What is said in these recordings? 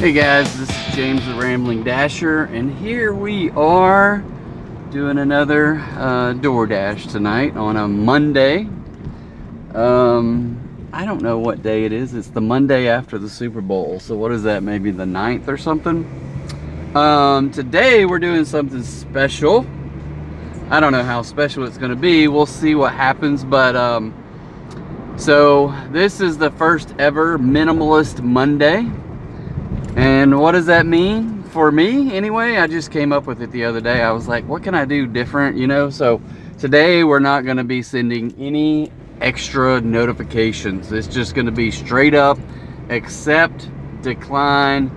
Hey guys, this is James the Rambling Dasher, and here we are doing another DoorDash tonight on a Monday. I don't know what day it is. It's the Monday after the Super Bowl, so what is that, maybe the 9th or something? Today we're doing something special. I don't know how special it's going to be. We'll see what happens, but so this is the first ever Minimalist Monday. And what does that mean for me anyway? I just came up with it the other day. I was like, what can I do different, you know? So today we're not going to be sending any extra notifications. It's just going to be straight up accept, decline,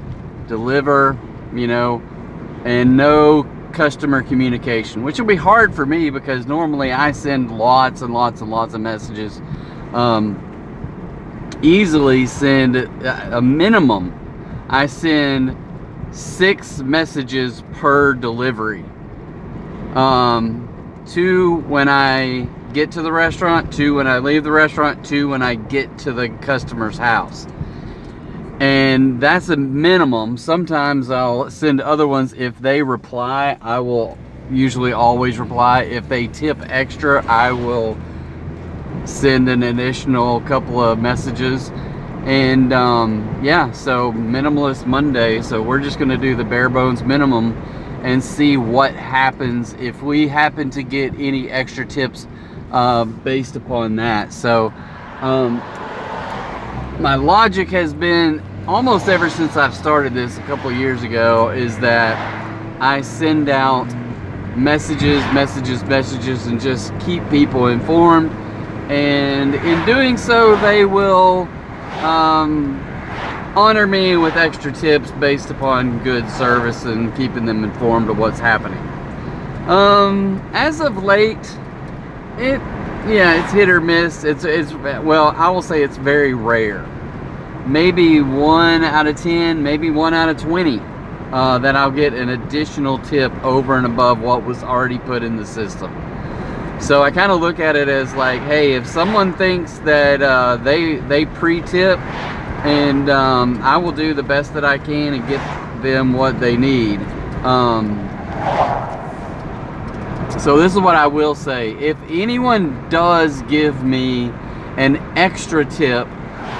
deliver, you know, and no customer communication, which will be hard for me because normally I send lots and lots and lots of messages. Easily send a minimum. I send 6 messages per delivery. 2 when I get to the restaurant, 2 when I leave the restaurant, 2 when I get to the customer's house. And that's a minimum. Sometimes I'll send other ones. If they reply, I will usually always reply. If they tip extra, I will send an additional couple of messages. And yeah, so Minimalist Monday. So we're just going to do the bare bones minimum and see what happens if we happen to get any extra tips based upon that. So my logic has been almost ever since I've started this a couple of years ago is that I send out messages and just keep people informed. And in doing so, they will honor me with extra tips based upon good service and keeping them informed of what's happening. As of late, it's hit or miss. It's well, I will say it's very rare. Maybe 1 out of 10, maybe 1 out of 20 that I'll get an additional tip over and above what was already put in the system. So I kind of look at it as like, hey, if someone thinks that they pre-tip, and I will do the best that I can and get them what they need. So this is what I will say. If anyone does give me an extra tip,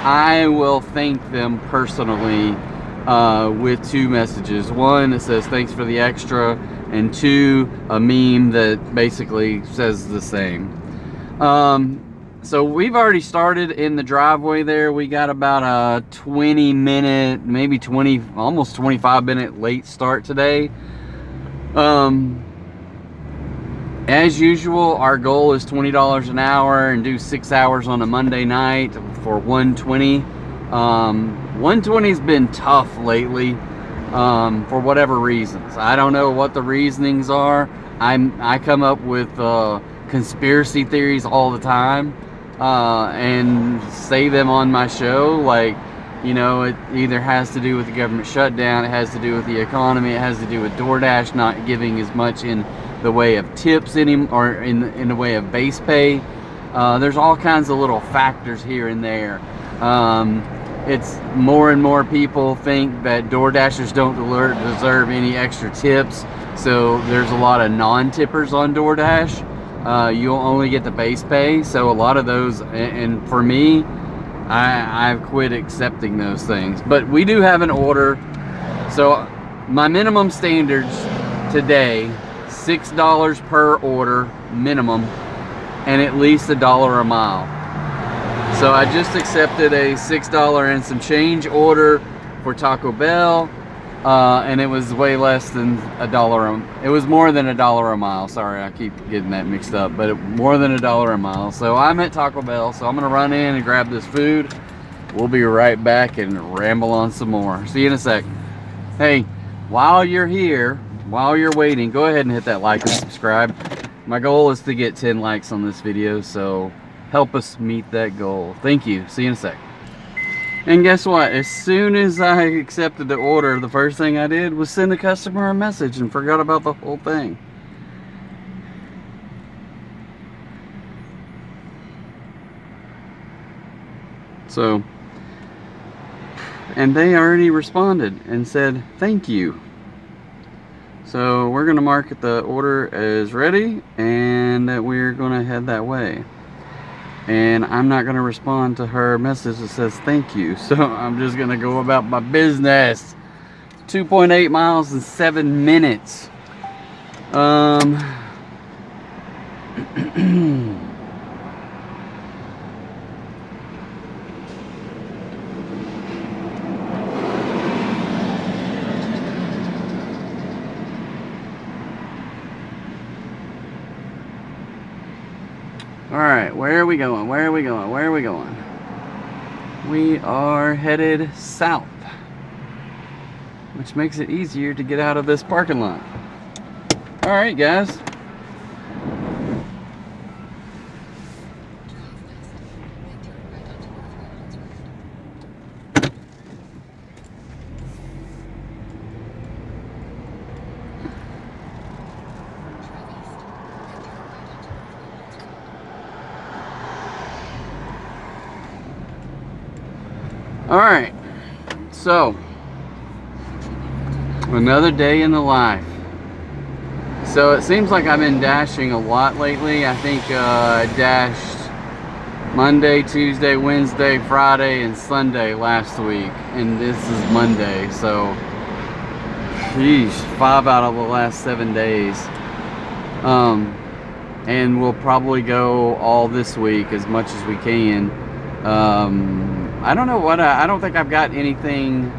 I will thank them personally with 2 messages. 1 that says thanks for the extra, and 2 a meme that basically says the same. So we've already started in the driveway there. We got about a 20-minute, maybe 20, almost 25-minute late start today. As usual, our goal is $20 an hour and do 6 hours on a Monday night for $120. $120's been tough lately for whatever reasons. I don't know what the reasonings are. I come up with conspiracy theories all the time and say them on my show. Like, you know, it either has to do with the government shutdown, it has to do with the economy, it has to do with DoorDash not giving as much in the way of tips or in the way of base pay. There's all kinds of little factors here and there. It's more and more people think that DoorDashers don't deserve any extra tips, so there's a lot of non-tippers on DoorDash. You'll only get the base pay, so a lot of those, and for me, I've quit accepting those things. But we do have an order, so my minimum standards today, $6 per order minimum, and at least $1 a mile. So I just accepted a $6 and some change order for Taco Bell, and it was way less than $1. It was more than $1 a mile. Sorry, I keep getting that mixed up, but more than $1 a mile. So I'm at Taco Bell, so I'm gonna run in and grab this food. We'll be right back and ramble on some more. See you in a sec. Hey, while you're here, while you're waiting, go ahead and hit that like and subscribe. My goal is to get 10 likes on this video, so help us meet that goal. Thank you. See you in a sec. And guess what? As soon as I accepted the order, the first thing I did was send the customer a message and forgot about the whole thing. So and they already responded and said thank you. So we're gonna mark the order as ready and that we're gonna head that way. And I'm not gonna respond to her message that says thank you. So I'm just gonna go about my business. 2.8 miles in 7 minutes. Alright, where are we going? Where are we going? Where are we going? We are headed south, which makes it easier to get out of this parking lot. Alright, guys. Alright, so another day in the life. So it seems like I've been dashing a lot lately. I think I dashed Monday, Tuesday, Wednesday, Friday, and Sunday last week. And this is Monday, so geez, 5 out of the last 7 days. And we'll probably go all this week as much as we can. I don't know what I don't think I've got anything.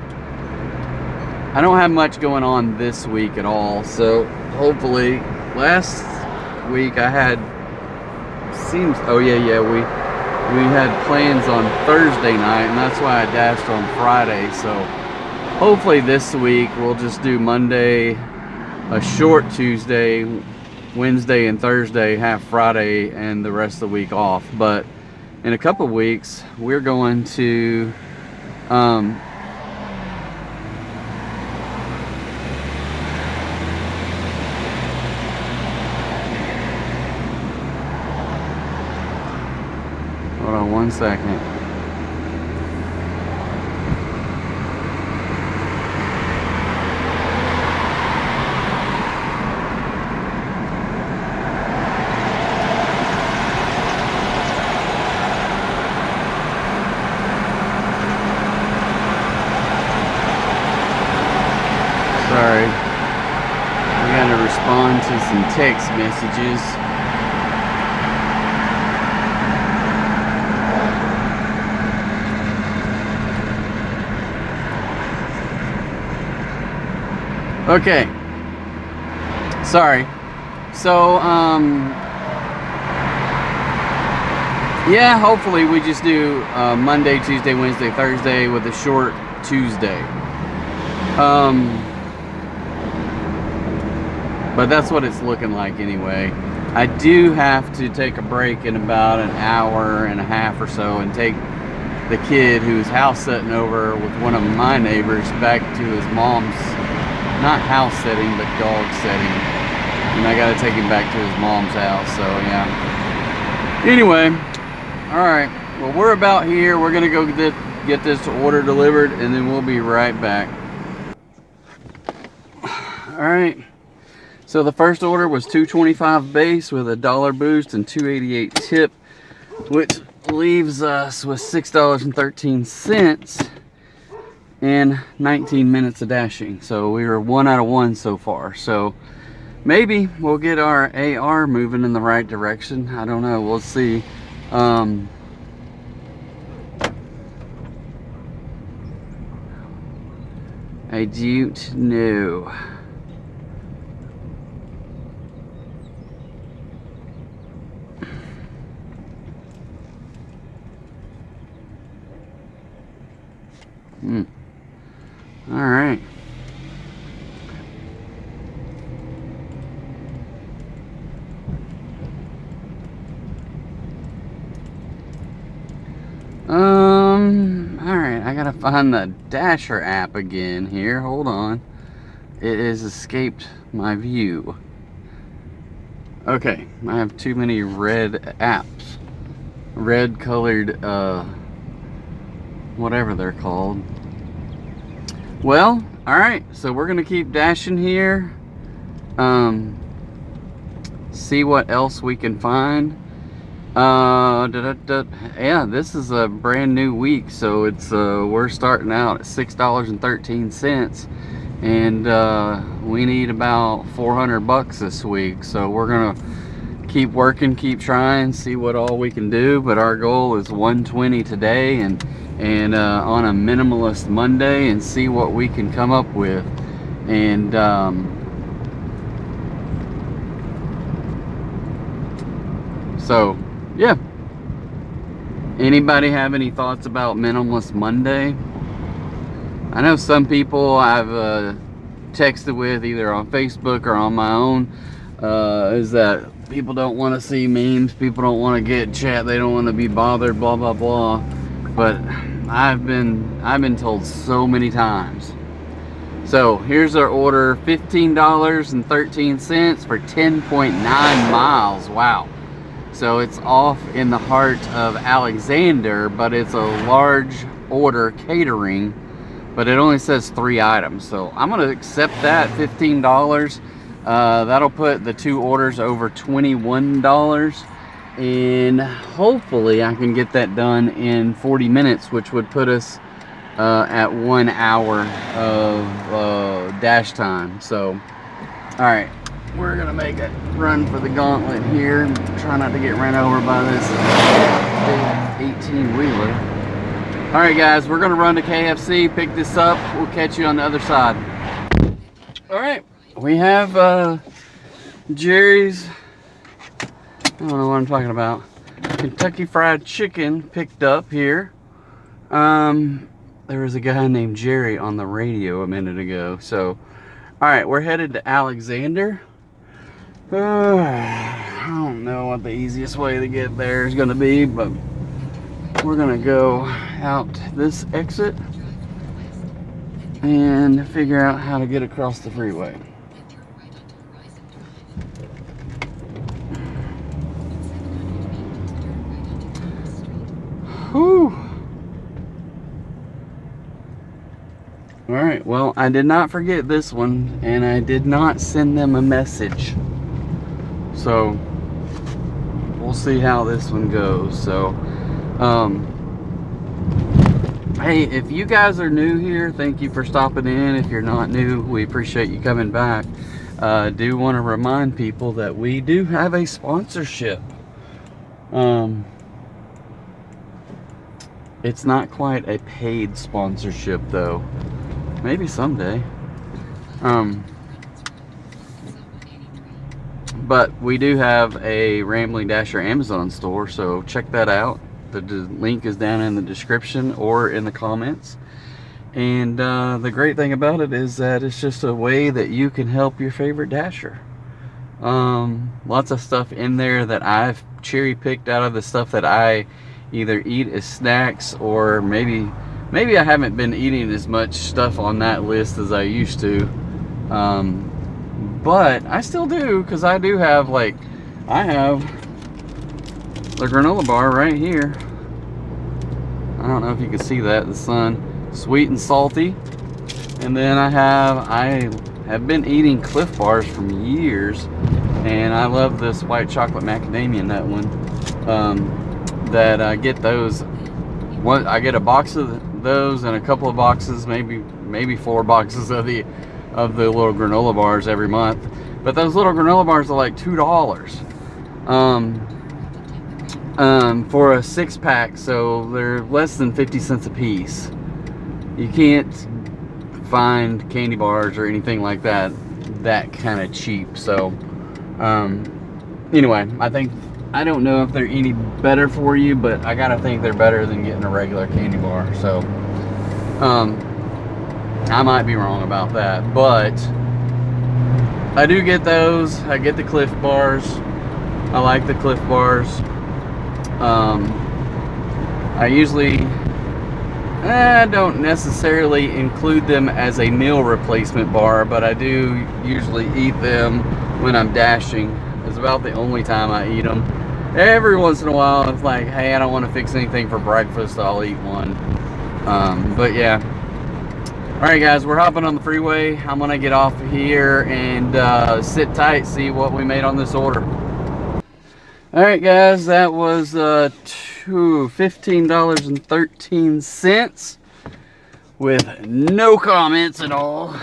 I don't have much going on this week at all. So hopefully, last week I had we had plans on Thursday night, and that's why I dashed on Friday. So hopefully this week we'll just do Monday, a short Tuesday, Wednesday and Thursday, half Friday, and the rest of the week off. But in a couple of weeks, we're going to hold on one second. Sorry, I gotta respond to some text messages. Okay, sorry. So, yeah, hopefully we just do Monday, Tuesday, Wednesday, Thursday with a short Tuesday. But that's what it's looking like anyway. I do have to take a break in about an hour and a half or so and take the kid who's house sitting over with one of my neighbors back to his mom's, not house setting, but dog setting. And I gotta take him back to his mom's house, so yeah. Anyway, alright, well we're about here. We're gonna go get this order delivered, and then we'll be right back. Alright. So the first order was $2.25 base with a $1 boost and $2.88 tip, which leaves us with $6.13 and 19 minutes of dashing. So we were 1 out of 1 so far. So maybe we'll get our AR moving in the right direction. I don't know. We'll see. I don't know. All right. All right. I gotta find the Dasher app again here. Hold on. It has escaped my view. Okay. I have too many red apps. Red colored, whatever they're called. Well, all right, so we're gonna keep dashing here, see what else we can find. Yeah, this is a brand new week, so it's we're starting out at $6.13, and we need about 400 bucks this week. So we're gonna keep working, keep trying, see what all we can do. But our goal is 120 today, and on a Minimalist Monday, and see what we can come up with. And so yeah, anybody have any thoughts about Minimalist Monday? I know some people I've texted with either on Facebook or on my own, is that people don't want to see memes, people don't want to get chat, they don't want to be bothered, blah blah blah. But I've been told so many times. So here's our order, $15.13 for 10.9 miles. Wow. So it's off in the heart of Alexander, but it's a large order catering, but it only says 3 items. So I'm gonna accept that, $15. That'll put the 2 orders over $21, and hopefully I can get that done in 40 minutes, which would put us at 1 hour of dash time. So all right, we're gonna make a run for the gauntlet here. Try not to get ran over by this big 18-wheeler. All right, guys, we're gonna run to KFC, pick this up. We'll catch you on the other side. All right, we have Jerry's, I don't know what I'm talking about, Kentucky Fried Chicken picked up here. There was a guy named Jerry on the radio a minute ago. So all right, we're headed to Alexander. I don't know what the easiest way to get there is going to be, but we're going to go out this exit and figure out how to get across the freeway. Whew. All right, well, I did not forget this one, and I did not send them a message. So we'll see how this one goes. So hey, if you guys are new here, thank you for stopping in. If you're not new, we appreciate you coming back. Do want to remind people that we do have a sponsorship. It's not quite a paid sponsorship though. Maybe someday. But we do have a Rambling Dasher Amazon store, so check that out. The link is down in the description or in the comments. And the great thing about it is that it's just a way that you can help your favorite Dasher. Lots of stuff in there that I've cherry picked out of the stuff that I either eat as snacks, or maybe I haven't been eating as much stuff on that list as I used to. But I still do, because I do have, like, I have the granola bar right here. I don't know if you can see that in the sun. Sweet and salty. And then I have been eating Cliff Bars for years, and I love this white chocolate macadamia nut one. That I get those. I get a box of those and a couple of boxes, maybe 4 boxes of the little granola bars every month. But those little granola bars are like $2 for a 6-pack, so they're less than 50 cents a piece. You can't find candy bars or anything like that kind of cheap. So anyway, I don't know if they're any better for you, but I gotta think they're better than getting a regular candy bar. So I might be wrong about that, but I do get those. I get the Cliff Bars. I like the Cliff Bars. I usually don't necessarily include them as a meal replacement bar, but I do usually eat them when I'm dashing. It's about the only time I eat them. Every once in a while, it's like, hey, I don't want to fix anything for breakfast, I'll eat one. But yeah, Alright guys, we're hopping on the freeway. I'm gonna get off here and sit tight, see what we made on this order. Alright guys, that was $15.13 with no comments at all.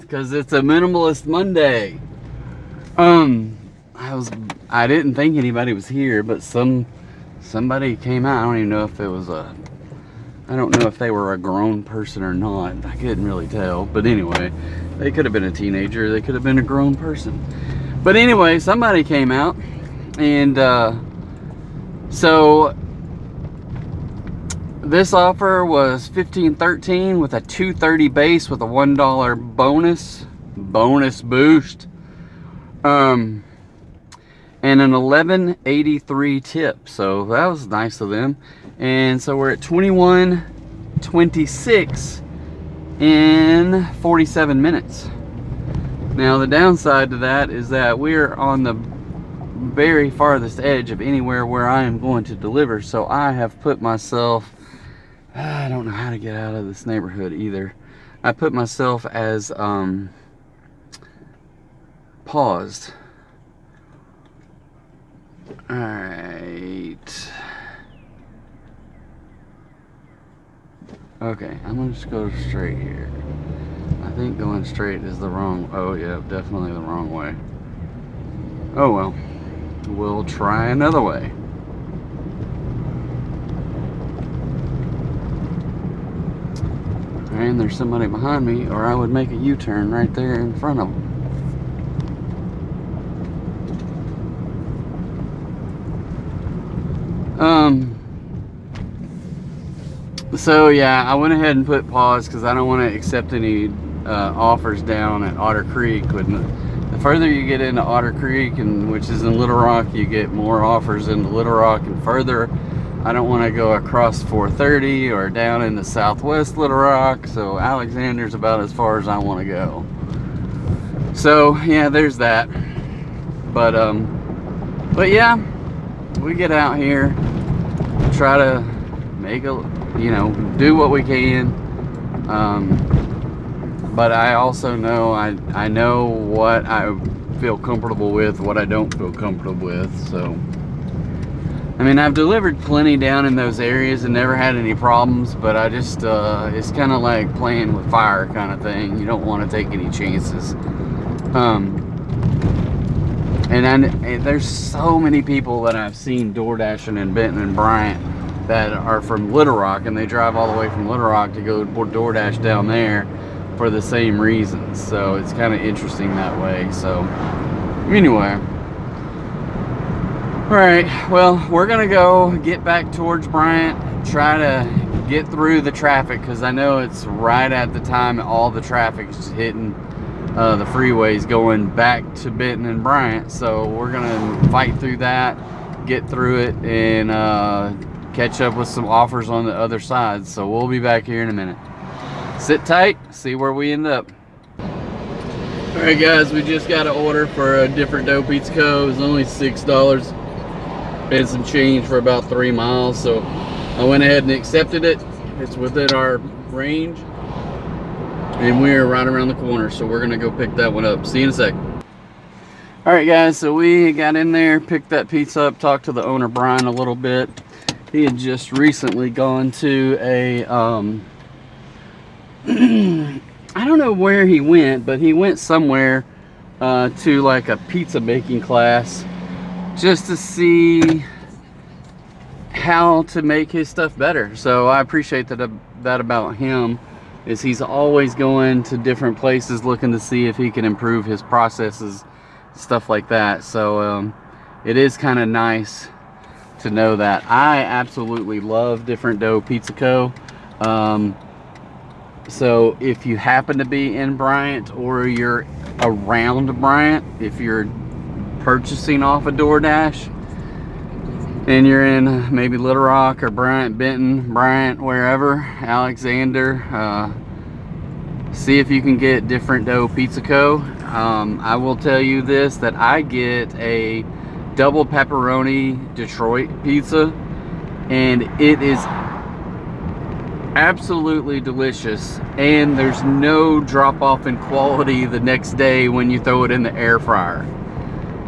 Because it's a Minimalist Monday. I didn't think anybody was here, but somebody came out. I don't even know if it was I don't know if they were a grown person or not. I couldn't really tell. But anyway, they could have been a teenager. They could have been a grown person. But anyway, somebody came out. And so this offer was $15.13 with a $2.30 base with a $1 bonus boost. And an $11.83 tip, so that was nice of them. And so we're at $21.26 in 47 minutes. Now the downside to that is that we're on the very farthest edge of anywhere where I am going to deliver, so I have put myself, I don't know how to get out of this neighborhood either. I put myself as paused. Alright. Okay, I'm gonna just go straight here. I think going straight is the wrong, oh yeah, definitely the wrong way. Oh well, we'll try another way. And there's somebody behind me, or I would make a U-turn right there in front of them. So yeah, I went ahead and put pause because I don't want to accept any offers down at Otter Creek. The further you get into Otter Creek, and which is in Little Rock, you get more offers into Little Rock, and further I don't want to go across 430 or down into Southwest Little Rock, so Alexander's about as far as I want to go. So yeah, there's that. But yeah, we get out here, try to make a, do what we can. But I also know I know what I feel comfortable with, what I don't feel comfortable with. So I mean, I've delivered plenty down in those areas and never had any problems, but I just it's kind of like playing with fire kind of thing. You don't want to take any chances. And there's so many people that I've seen DoorDashing in Benton and Bryant that are from Little Rock, and they drive all the way from Little Rock to go DoorDash down there for the same reasons. So it's kind of interesting that way. So anyway, all right, well, we're gonna go get back towards Bryant, try to get through the traffic, because I know it's right at the time all the traffic is hitting the freeways going back to Benton and Bryant. So we're gonna fight through that, get through it, and catch up with some offers on the other side. So we'll be back here in a minute. Sit tight, see where we end up. All right guys, we just got an order for a different dough pizza co. It was only $6 and some change for about 3 miles, so I went ahead and accepted it. It's within our range, and we're right around the corner, so we're gonna go pick that one up. See you in a sec. All right guys, so we got in there, picked that pizza up, talked to the owner Brian a little bit. He had just recently gone to a I don't know where he went, but he went somewhere to like a pizza making class, just to see how to make his stuff better. So I appreciate that about him, is he's always going to different places looking to see if he can improve his processes, stuff like that. So it is kind of nice to know that. I absolutely love Different Dough Pizza Co. So if you happen to be in Bryant, or you're around Bryant, if you're purchasing off a DoorDash and you're in maybe Little Rock or Bryant, Benton, Bryant, wherever, Alexander, see if you can get Different Dough Pizza Co. I will tell you this, that I get a double pepperoni Detroit pizza, and it is absolutely delicious, and there's no drop off in quality the next day when you throw it in the air fryer.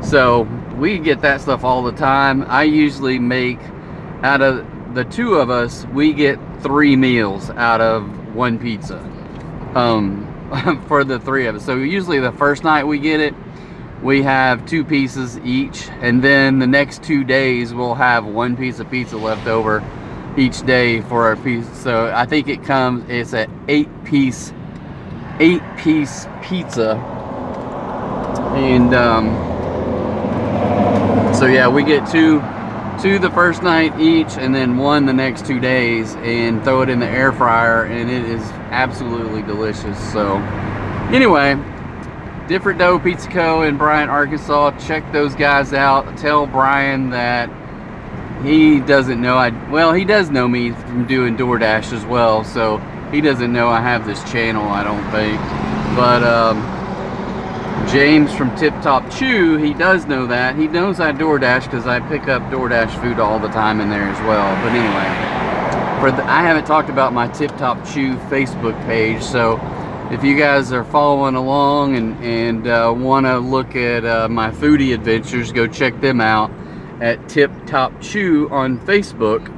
So we get that stuff all the time. I usually make, out of the two of us, we get 3 meals out of one pizza for the 3 of us. So usually the first night we get it, we have 2 pieces each, and then the next 2 days we'll have 1 piece of pizza left over each day for our piece. So I think it's an 8-piece pizza, and so yeah, we get two the first night each, and then 1 the next 2 days, and throw it in the air fryer, and it is absolutely delicious. So anyway, Different Dough Pizza Co. in Bryant, Arkansas. Check those guys out. Tell Brian that he doesn't know well, he does know me from doing DoorDash as well, so he doesn't know I have this channel, I don't think. But James from Tip Top Chew, he does know that. He knows I DoorDash because I pick up DoorDash food all the time in there as well. But anyway, I haven't talked about my Tip Top Chew Facebook page, so if you guys are following along and want to look at my foodie adventures, go check them out at Tip Top Chew on Facebook,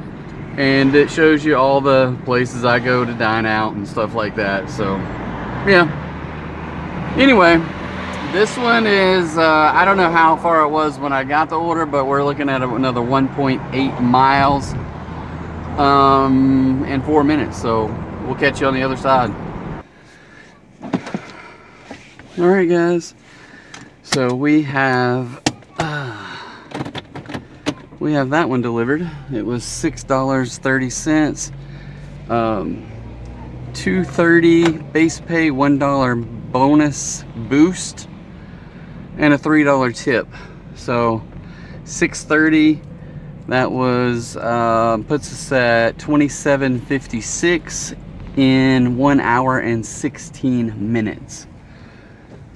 and it shows you all the places I go to dine out and stuff like that. So yeah, anyway, this one is I don't know how far it was when I got the order, but we're looking at another 1.8 miles in 4 minutes, so we'll catch you on the other side. All right, guys, so we have that one delivered. It was $6.30, $2.30 base pay, $1 bonus boost, and a $3 tip. So $6.30. That was puts us at $27.56 in 1 hour and 16 minutes.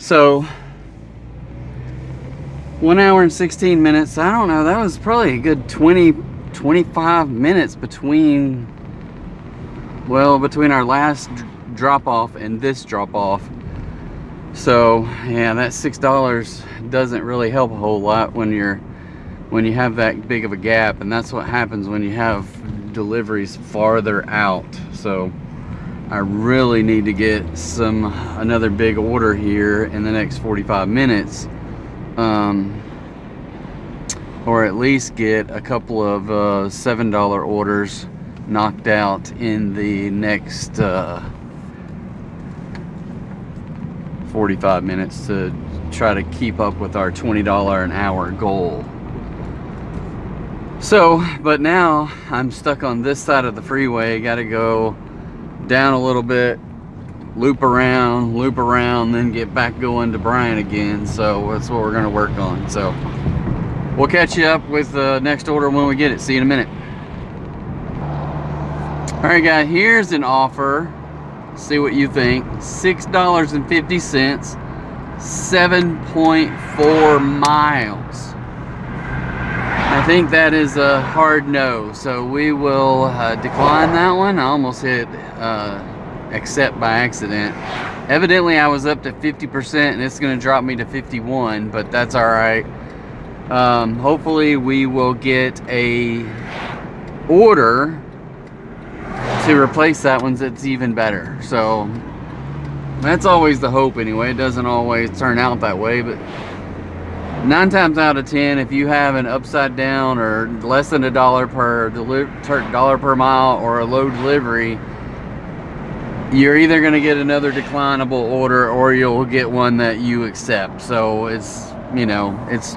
So 1 hour and 16 minutes, I don't know, that was probably a good 20-25 minutes between our last drop off and this drop off. So yeah, that $6 doesn't really help a whole lot when you have that big of a gap, and that's what happens when you have deliveries farther out. So I really need to get another big order here in the next 45 minutes, or at least get a couple of $7 orders knocked out in the next 45 minutes to try to keep up with our $20 an hour goal. So, but now I'm stuck on this side of the freeway. Got to go down a little bit, loop around, then get back going to Bryant again. So that's what we're going to work on. So we'll catch you up with the next order when we get it. See you in a minute. All right, guys, here's an offer. See what you think. $6.50, 7.4 miles. I think that is a hard no, so we will decline that one. I almost hit accept by accident. Evidently I was up to 50% and it's going to drop me to 51, but that's all right. Hopefully we will get a order to replace that one that's even better. So that's always the hope anyway. It doesn't always turn out that way, but 9 times out of 10, if you have an upside down or less than $1 per mile or a low delivery, you're either going to get another declinable order or you'll get one that you accept. So it's, you know, it's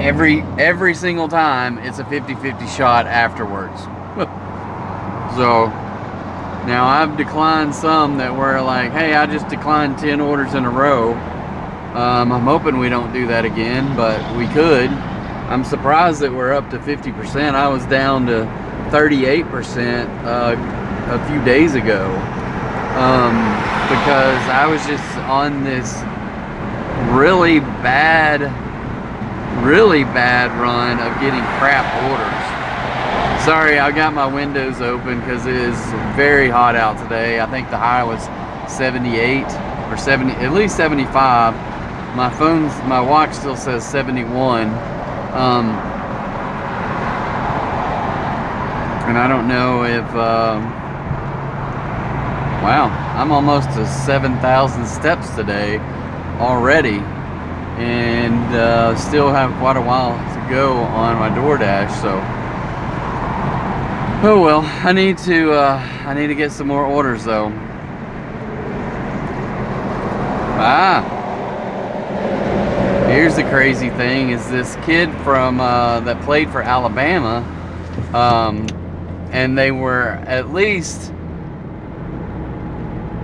every single time it's a 50-50 shot afterwards. So now I've declined some that were like, hey, I just declined 10 orders in a row. I'm hoping we don't do that again, but we could. I'm surprised that we're up to 50%. I was down to 38% a few days ago, because I was just on this really bad really bad run of getting crap orders. Sorry, I got my windows open because it is very hot out today. I think the high was 78 or 70, at least 75. My watch still says 71. And I don't know if, wow, I'm almost to 7,000 steps today already, and still have quite a while to go on my DoorDash. So, oh well, I need to get some more orders though. Here's the crazy thing: is this kid from that played for Alabama, and they were at least.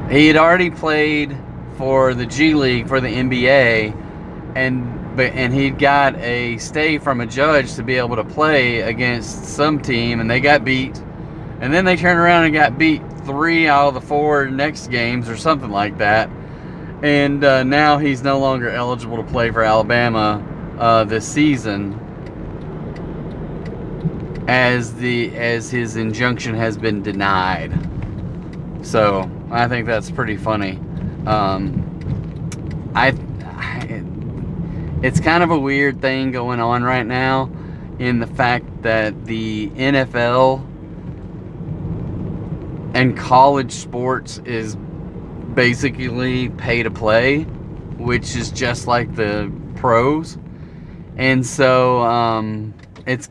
He had already played for the G League for the NBA, and he'd got a stay from a judge to be able to play against some team, and they got beat, and then they turned around and got beat 3 out of the 4 next games or something like that, and now he's no longer eligible to play for Alabama this season, as his injunction has been denied. So I think that's pretty funny. It's kind of a weird thing going on right now, in the fact that the NFL and college sports is basically pay to play, which is just like the pros. And so it's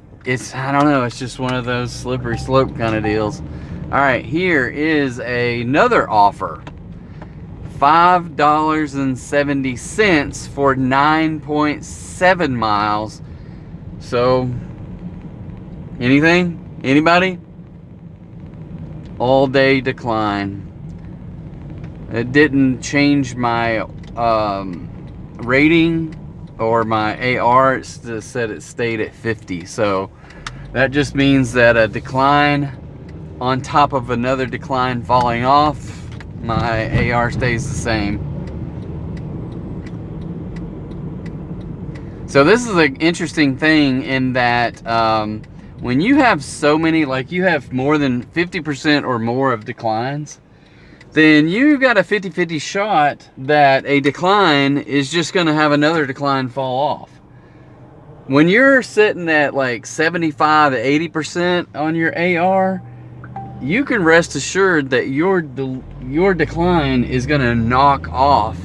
I don't know, it's just one of those slippery slope kind of deals. All right, here is another offer. $5.70 for 9.7 miles. So, anything? Anybody? All day decline. It didn't change my rating or my AR. It just said it stayed at 50. So, that just means that a decline on top of another decline falling off, my AR stays the same. So this is an interesting thing in that when you have so many, like you have more than 50% or more of declines, then you've got a 50-50 shot that a decline is just going to have another decline fall off. When you're sitting at like 75 to 80% on your AR, you can rest assured that your decline is going to knock off.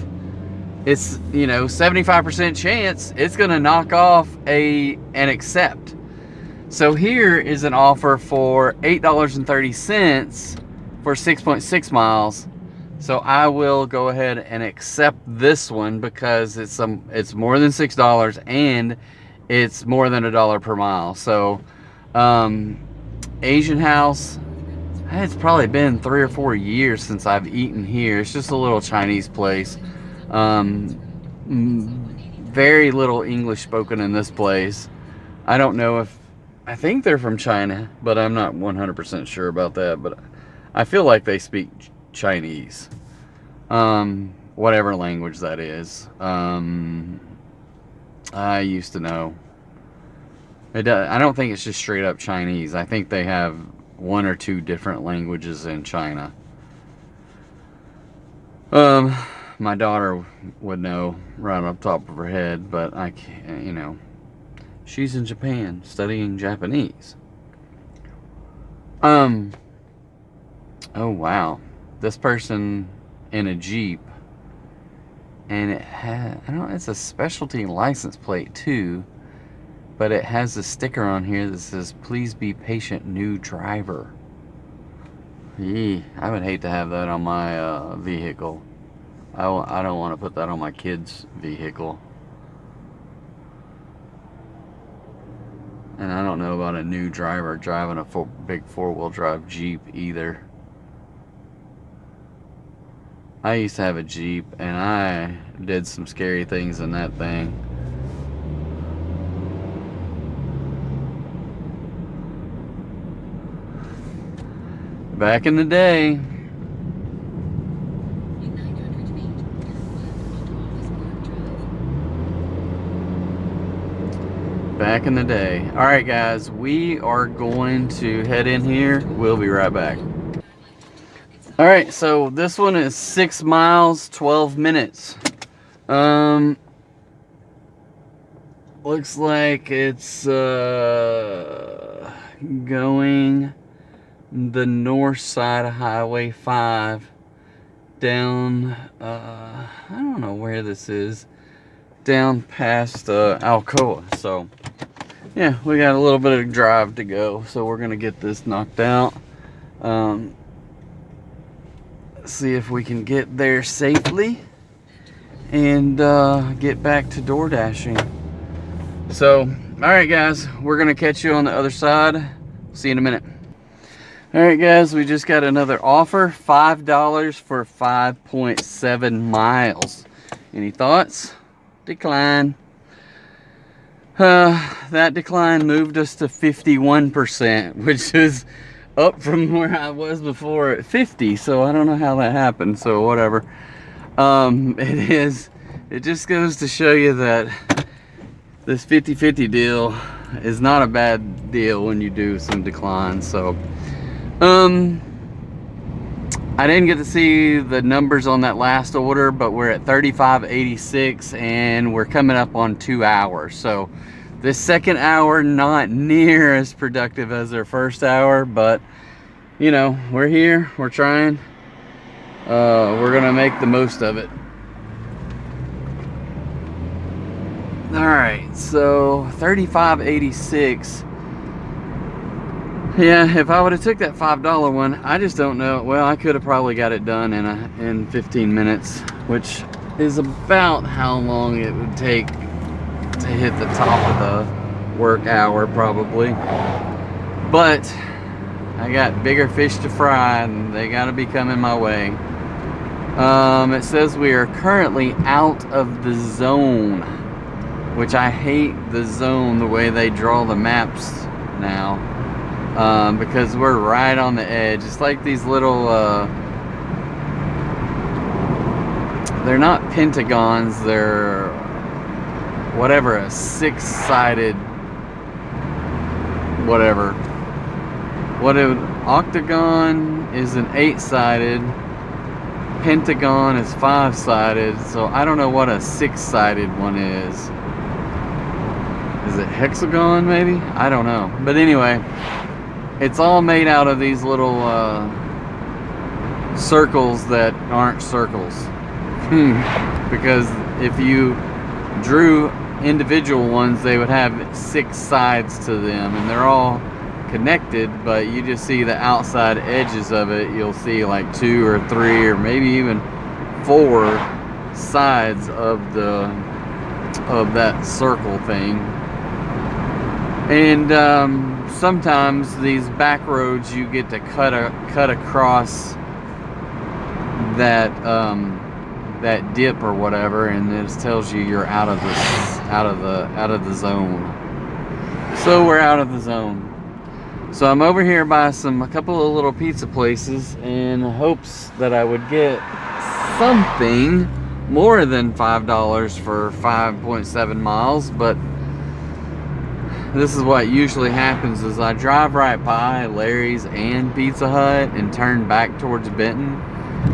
It's, 75% chance it's going to knock off an accept. So here is an offer for $8.30 for 6.6 miles. So I will go ahead and accept this one because it's more than $6 and it's more than $1 per mile. So Asian House. It's probably been 3 or 4 years since I've eaten here. It's just a little Chinese place. Very little English spoken in this place. I don't know I think they're from China, but I'm not 100% sure about that. But I feel like they speak Chinese. Whatever language that is. I used to know. I don't think it's just straight up Chinese. I think they have 1 or 2 different languages in China. My daughter would know right off the top of her head, but I can't, she's in Japan studying Japanese. Oh wow, this person in a Jeep, and it's a specialty license plate too, but it has a sticker on here that says, "Please be patient, new driver." I would hate to have that on my vehicle. I don't want to put that on my kid's vehicle. And I don't know about a new driver driving a big 4-wheel drive Jeep either. I used to have a Jeep, and I did some scary things in that thing. Back in the day. Back in the day. All right, guys, we are going to head in here. We'll be right back. All right, so this one is 6 miles, 12 minutes. Looks like it's going the north side of Highway 5 down, I don't know where this is, down past Alcoa. So yeah, we got a little bit of drive to go, so we're gonna get this knocked out. See if we can get there safely and get back to DoorDashing. So, all right, guys, we're gonna catch you on the other side. See you in a minute. All right, guys, we just got another offer, $5 for 5.7 miles. Any thoughts? Decline. That decline moved us to 51%, which is up from where I was before at 50. So I don't know how that happened. So whatever. It just goes to show you that this 50-50 deal is not a bad deal when you do some declines. So I didn't get to see the numbers on that last order, but we're at 35.86 and we're coming up on 2 hours. So this second hour, not near as productive as their first hour, but you know, we're here, we're trying. We're gonna make the most of it. All right, so 35.86. Yeah, if I would have took that $5 one, I just don't know. Well, I could have probably got it done in 15 minutes, which is about how long it would take to hit the top of the work hour, probably. But I got bigger fish to fry, and they got to be coming my way. It says we are currently out of the zone, which I hate the zone, the way they draw the maps now. Because we're right on the edge. It's like these little, they're not pentagons, they're whatever, a 6-sided, whatever. Octagon is an 8-sided, pentagon is 5-sided, so I don't know what a 6-sided one is. Is it hexagon maybe? I don't know. But anyway, it's all made out of these little circles that aren't circles. Because if you drew individual ones, they would have 6 sides to them, and they're all connected, but you just see the outside edges of it. You'll see like 2 or 3 or maybe even 4 sides of that circle thing. And sometimes these back roads, you get to cut across that that dip or whatever, and it tells you you're out of the zone. So we're out of the zone. So I'm over here by a couple of little pizza places in hopes that I would get something more than $5 for 5.7 miles, but this is what usually happens is I drive right by Larry's and Pizza Hut and turn back towards Benton,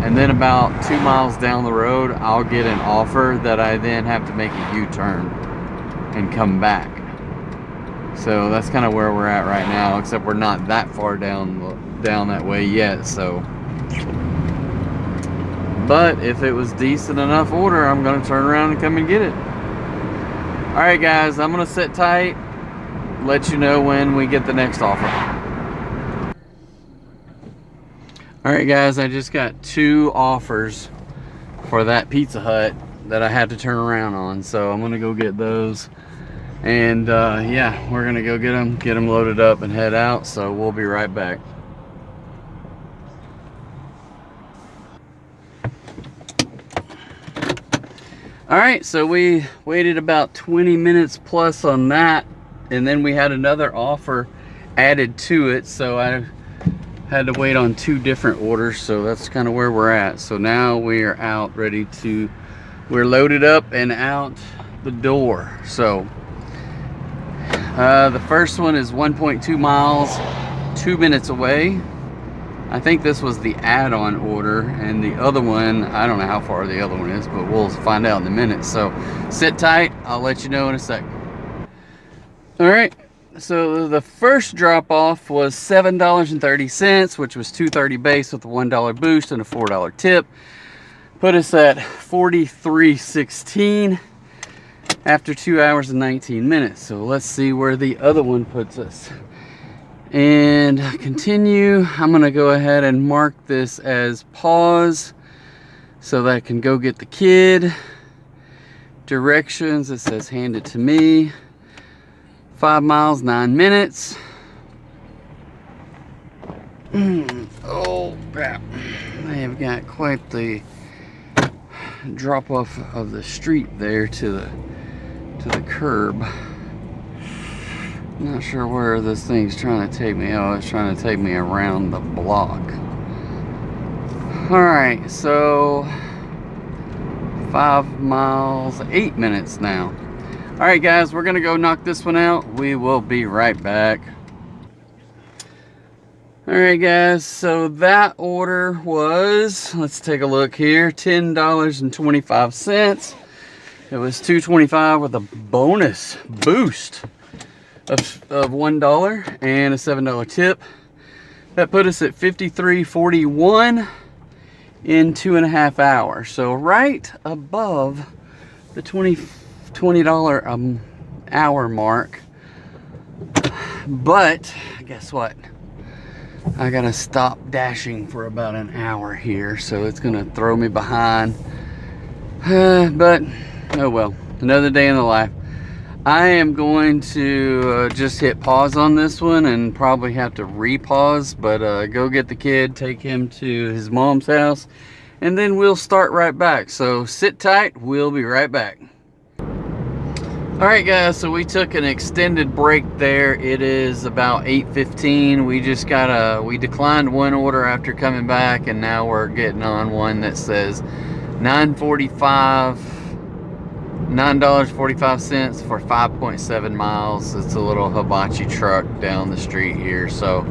and then about 2 miles down the road I'll get an offer that I then have to make a U-turn and come back. So that's kind of where we're at right now, except we're not that far down that way yet. So, but if it was decent enough order, I'm gonna turn around and come and get it. All right, guys, I'm gonna sit tight, let you know when we get the next offer. All right, guys, I just got 2 offers for that Pizza Hut that I had to turn around on, so I'm gonna go get those. And yeah, we're gonna go get them loaded up and head out. So we'll be right back. All right, so we waited about 20 minutes plus on that, and then we had another offer added to it, so I had to wait on 2 different orders. So that's kind of where we're at. So now we are out, we're loaded up and out the door. So The first one is 1.2 miles, 2 minutes away. I think this was the add-on order, and the other one, I don't know how far the other one is, but we'll find out in a minute. So sit tight, I'll let you know in a second. All right, so the first drop off was $7.30, which was $2.30 base with a $1 boost and a $4 tip. Put us at $43.16 after 2 hours and 19 minutes. So let's see where the other one puts us. And continue. I'm gonna go ahead and mark this as pause so that I can go get the kid. Directions, it says hand it to me. 5 miles, 9 minutes. Oh crap. They have got quite the drop off of the street there to the curb. Not sure where this thing's trying to take me. Oh, it's trying to take me around the block. Alright, so 5 miles, 8 minutes now. Alright guys, we're gonna go knock this one out. We will be right back. Alright guys, so that order was, let's take a look here, $10.25. It was $2.25 with a bonus boost of $1 and a $7 tip. That put us at $53.41 in 2.5 hours. So right above the $20 hour mark. But guess what? I gotta stop dashing for about an hour here, so it's gonna throw me behind. But oh well, another day in the life. I am going to just hit pause on this one and probably have to re-pause, but go get the kid, take him to his mom's house, and then we'll start right back. So sit tight, we'll be right back. Alright guys, so we took an extended break there. It is about 8:15. We declined one order after coming back, and now we're getting on one that says $9.45 for 5.7 miles. It's a little Habachi truck down the street here. So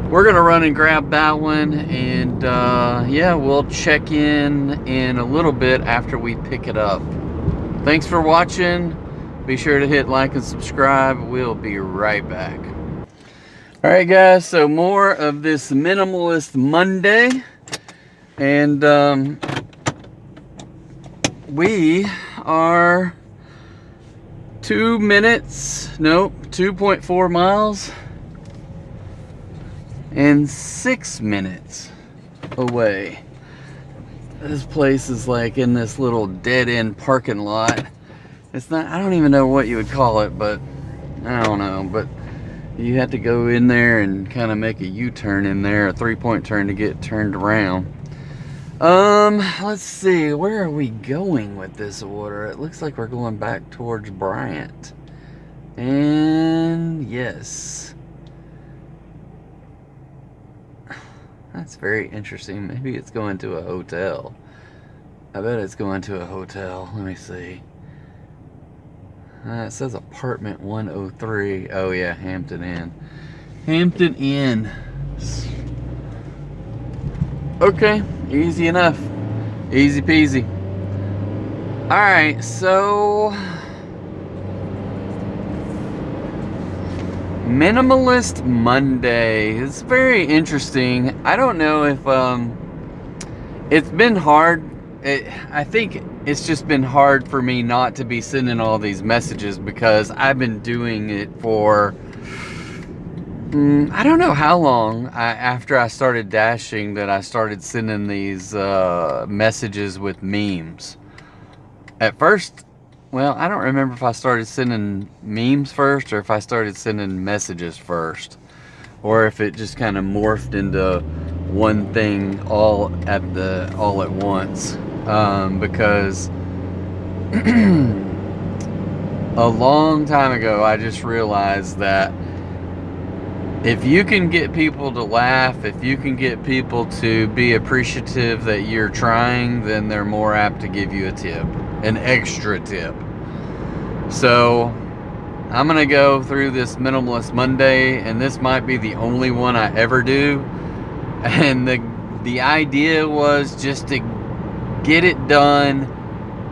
we're gonna run and grab that one, and yeah, we'll check in a little bit after we pick it up. Thanks for watching. Be sure to hit like and subscribe. We'll be right back. All right guys, so more of this Minimalist Monday, and we are 2.4 miles and 6 minutes away. This place is like in this little dead-end parking lot. It's not, I don't even know what you would call it, but I don't know, but you have to go in there and kind of make a U-turn in there, a 3-point turn to get turned around. Let's see, where are we going with this order? It looks like we're going back towards Bryant. And yes. That's very interesting. Maybe it's going to a hotel. I bet it's going to a hotel. Let me see. It says apartment 103. Oh yeah, Hampton Inn. Hampton Inn. Okay, easy enough. Easy peasy. Alright, so Minimalist Monday. It's very interesting. I don't know if it's been hard. I think it's just been hard for me not to be sending all these messages, because I've been doing it for I don't know how long after I started dashing that I started sending these messages with memes. At first, well, I don't remember if I started sending memes first or if I started sending messages first, or if it just kind of morphed into one thing all at once. Because a long time ago I just realized that if you can get people to laugh, if you can get people to be appreciative that you're trying, then they're more apt to give you a tip, an extra tip. So I'm gonna go through this Minimalist Monday, and this might be the only one I ever do. And the idea was just to get it done,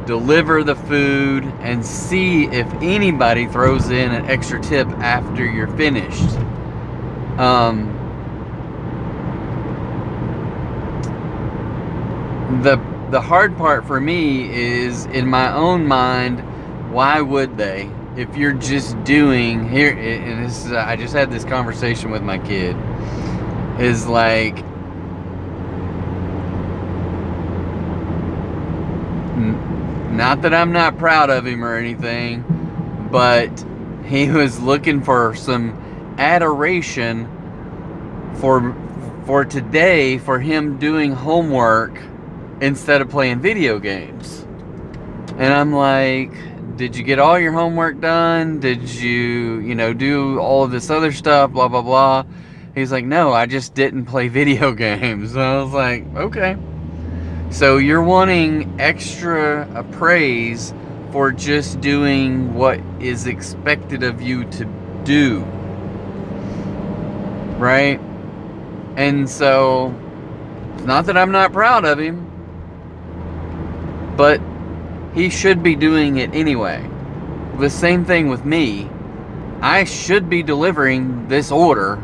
deliver the food, and see if anybody throws in an extra tip after you're finished. The hard part for me is, in my own mind, why would they? If you're just doing here, and this is, I just had this conversation with my kid, is like, not that I'm not proud of him or anything, but he was looking for some adoration for today, for him doing homework instead of playing video games. And I'm like, did you get all your homework done? Did you do all of this other stuff, blah, blah, blah? He's like, no, I just didn't play video games. And I was like, okay. So you're wanting extra praise for just doing what is expected of you to do, right? And so, it's not that I'm not proud of him, but he should be doing it anyway. The same thing with me. I should be delivering this order,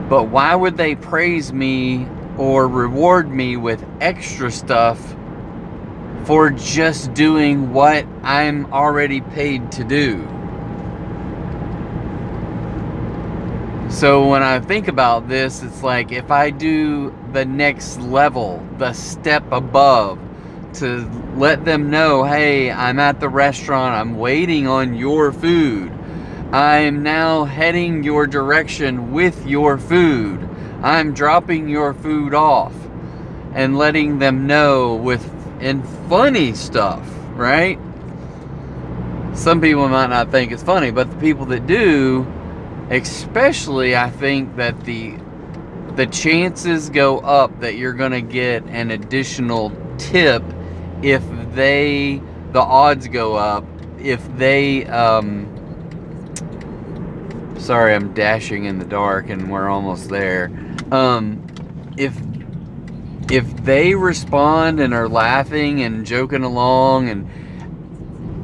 but why would they praise me or reward me with extra stuff for just doing what I'm already paid to do? So when I think about this, it's like, if I do the next level, the step above, to let them know, hey, I'm at the restaurant, I'm waiting on your food, I'm now heading your direction with your food, I'm dropping your food off, and letting them know in funny stuff, right? Some people might not think it's funny, but the people that do, especially, I think that the chances go up that you're gonna get an additional tip if the odds go up if they, sorry, I'm dashing in the dark and we're almost there. If they respond and are laughing and joking along, and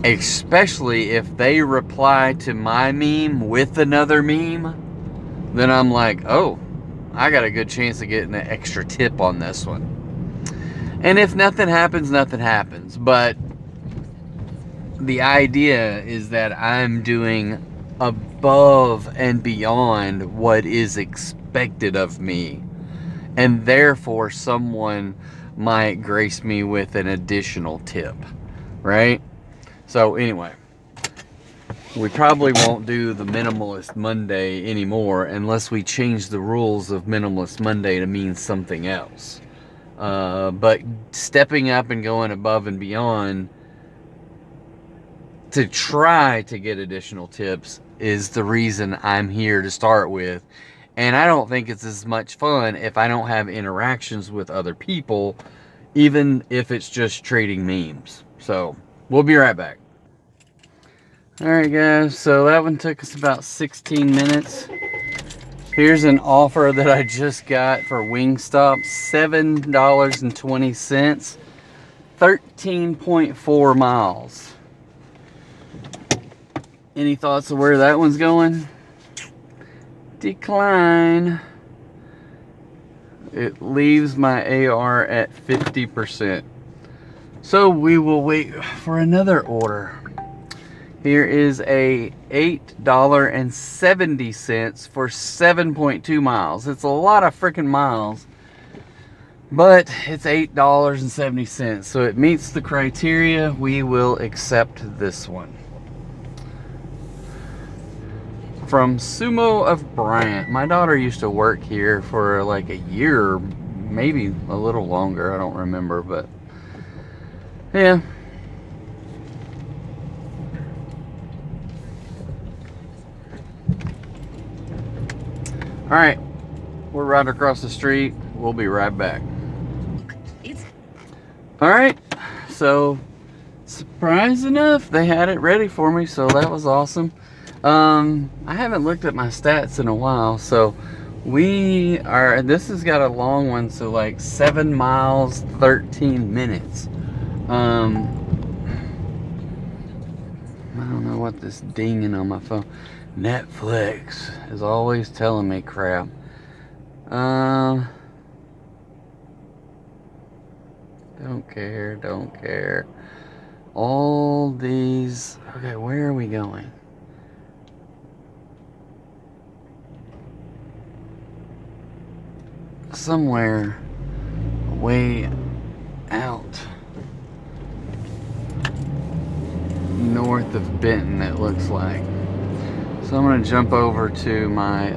especially if they reply to my meme with another meme, then I'm like, oh, I got a good chance of getting an extra tip on this one. And if nothing happens, nothing happens. But the idea is that I'm doing above and beyond what is expected of me, and therefore someone might grace me with an additional tip, right? So anyway, we probably won't do the Minimalist Monday anymore unless we change the rules of Minimalist Monday to mean something else. But stepping up and going above and beyond to try to get additional tips is the reason I'm here to start with. And I don't think it's as much fun if I don't have interactions with other people, even if it's just trading memes. So we'll be right back. Alright guys, so that one took us about 16 minutes. Here's an offer that I just got for Wingstop, $7.20, 13.4 miles. Any thoughts of where that one's going? Decline. It leaves my AR at 50%. So we will wait for another order. Here is a $8.70 for 7.2 miles. It's a lot of freaking miles, but it's $8.70, so it meets the criteria. We will accept this one. From Sumo of Bryant. My daughter used to work here for like a year, maybe a little longer, I don't remember, but yeah. Alright, we're right across the street. We'll be right back. Alright, so surprise enough, they had it ready for me, so that was awesome. I haven't looked at my stats in a while, so this has got a long one, so like 7 miles, 13 minutes. I don't know what this dinging on my phone. Netflix is always telling me crap. Don't care. All these. Okay, where are we going? Somewhere way out north of Benton, it looks like. So I'm going to jump over to my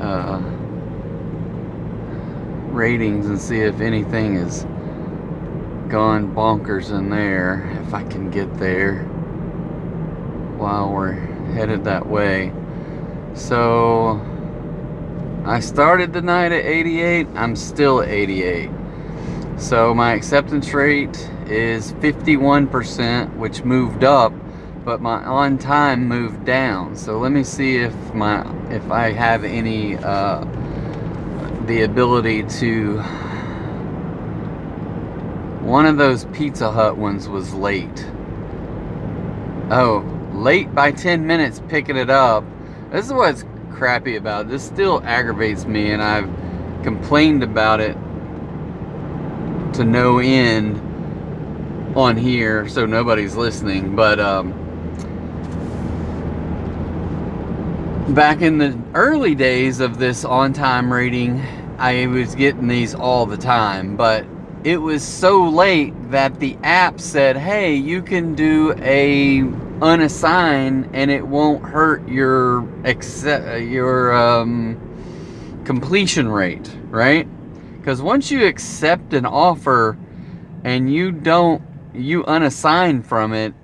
ratings and see if anything is gone bonkers in there, if I can get there while we're headed that way. So I started the night at 88. I'm still at 88. So my acceptance rate is 51%, which moved up, but my on time moved down. So let me see if I have any the ability to. One of those Pizza Hut ones was late. Oh, late by 10 minutes picking it up. This is what's crappy about it. This still aggravates me, and I've complained about it to no end on here, so nobody's listening. But back in the early days of this on-time rating, I was getting these all the time, but it was so late that the app said, hey, you can do a unassigned and it won't hurt your completion rate, right? Because once you accept an offer and you unassign from it,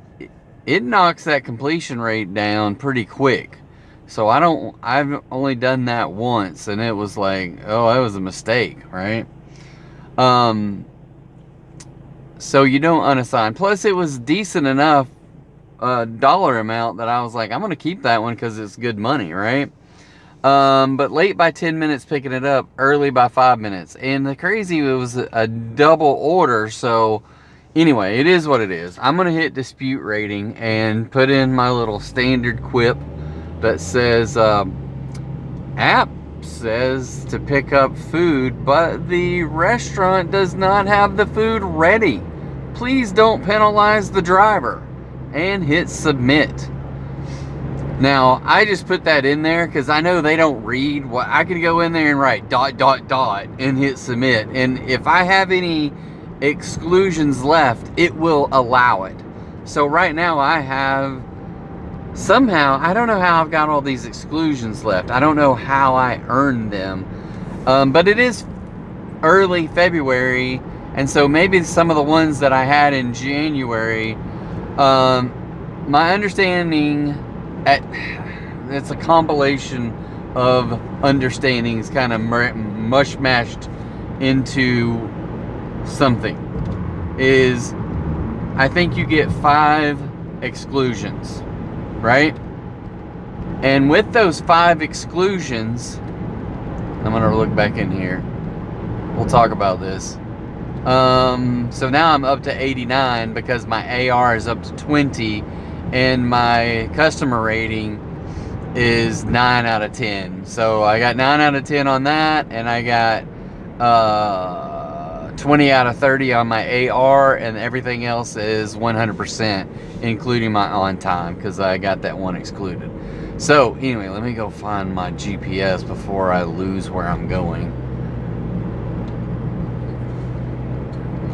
it knocks that completion rate down pretty quick. So I've only done that once, and it was like, oh, that was a mistake, right? So you don't unassign. Plus, it was decent enough dollar amount that I was like, I'm going to keep that one because it's good money, right? But late by 10 minutes picking it up, early by 5 minutes. And the crazy, it was a double order. So anyway, it is what it is. I'm going to hit dispute rating and put in my little standard quip that says, app says to pick up food, but the restaurant does not have the food ready. Please don't penalize the driver, and hit submit. Now, I just put that in there because I know they don't read what I could go in there and write ... and hit submit. And if I have any exclusions left, it will allow it. So right now I have somehow, I don't know how I've got all these exclusions left. I don't know how I earned them. But it is early February, and so maybe some of the ones that I had in January, my understanding, it's a compilation of understandings kind of mush-mashed into something, is I think you get 5 exclusions, right? And with those 5 exclusions, I'm gonna look back in here, we'll talk about this. So now I'm up to 89 because my AR is up to 20 and my customer rating is 9 out of 10. So I got 9 out of 10 on that, and I got 20 out of 30 on my AR, and everything else is 100%, including my on time, because I got that one excluded. So anyway, let me go find my GPS before I lose where I'm going.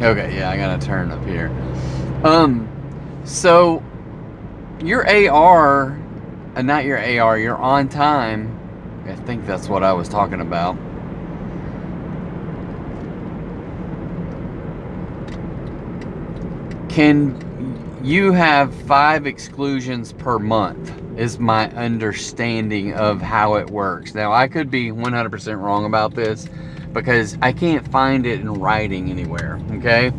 Okay, yeah, I gotta turn up here. So your AR, not your AR, your on time, I think that's what I was talking about. Can you have 5 exclusions per month is my understanding of how it works. Now, I could be 100% wrong about this because I can't find it in writing anywhere, okay?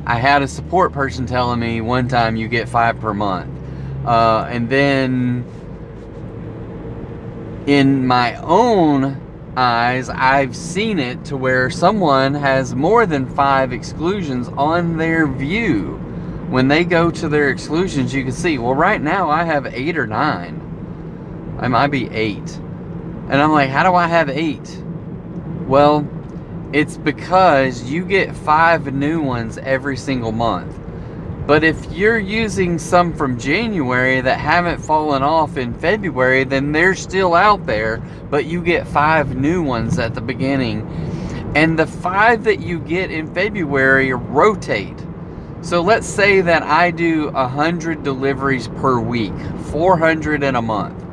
I had a support person telling me one time you get 5 per month. And then in my own eyes, I've seen it to where someone has more than 5 exclusions on their view. When they go to their exclusions, you can see, well, right now I have 8 or 9. I might be 8. And I'm like, how do I have 8? Well, it's because you get 5 new ones every single month. But if you're using some from January that haven't fallen off in February, then they're still out there, but you get 5 new ones at the beginning. And the 5 that you get in February rotate. So let's say that I do 100 deliveries per week, 400 in a month.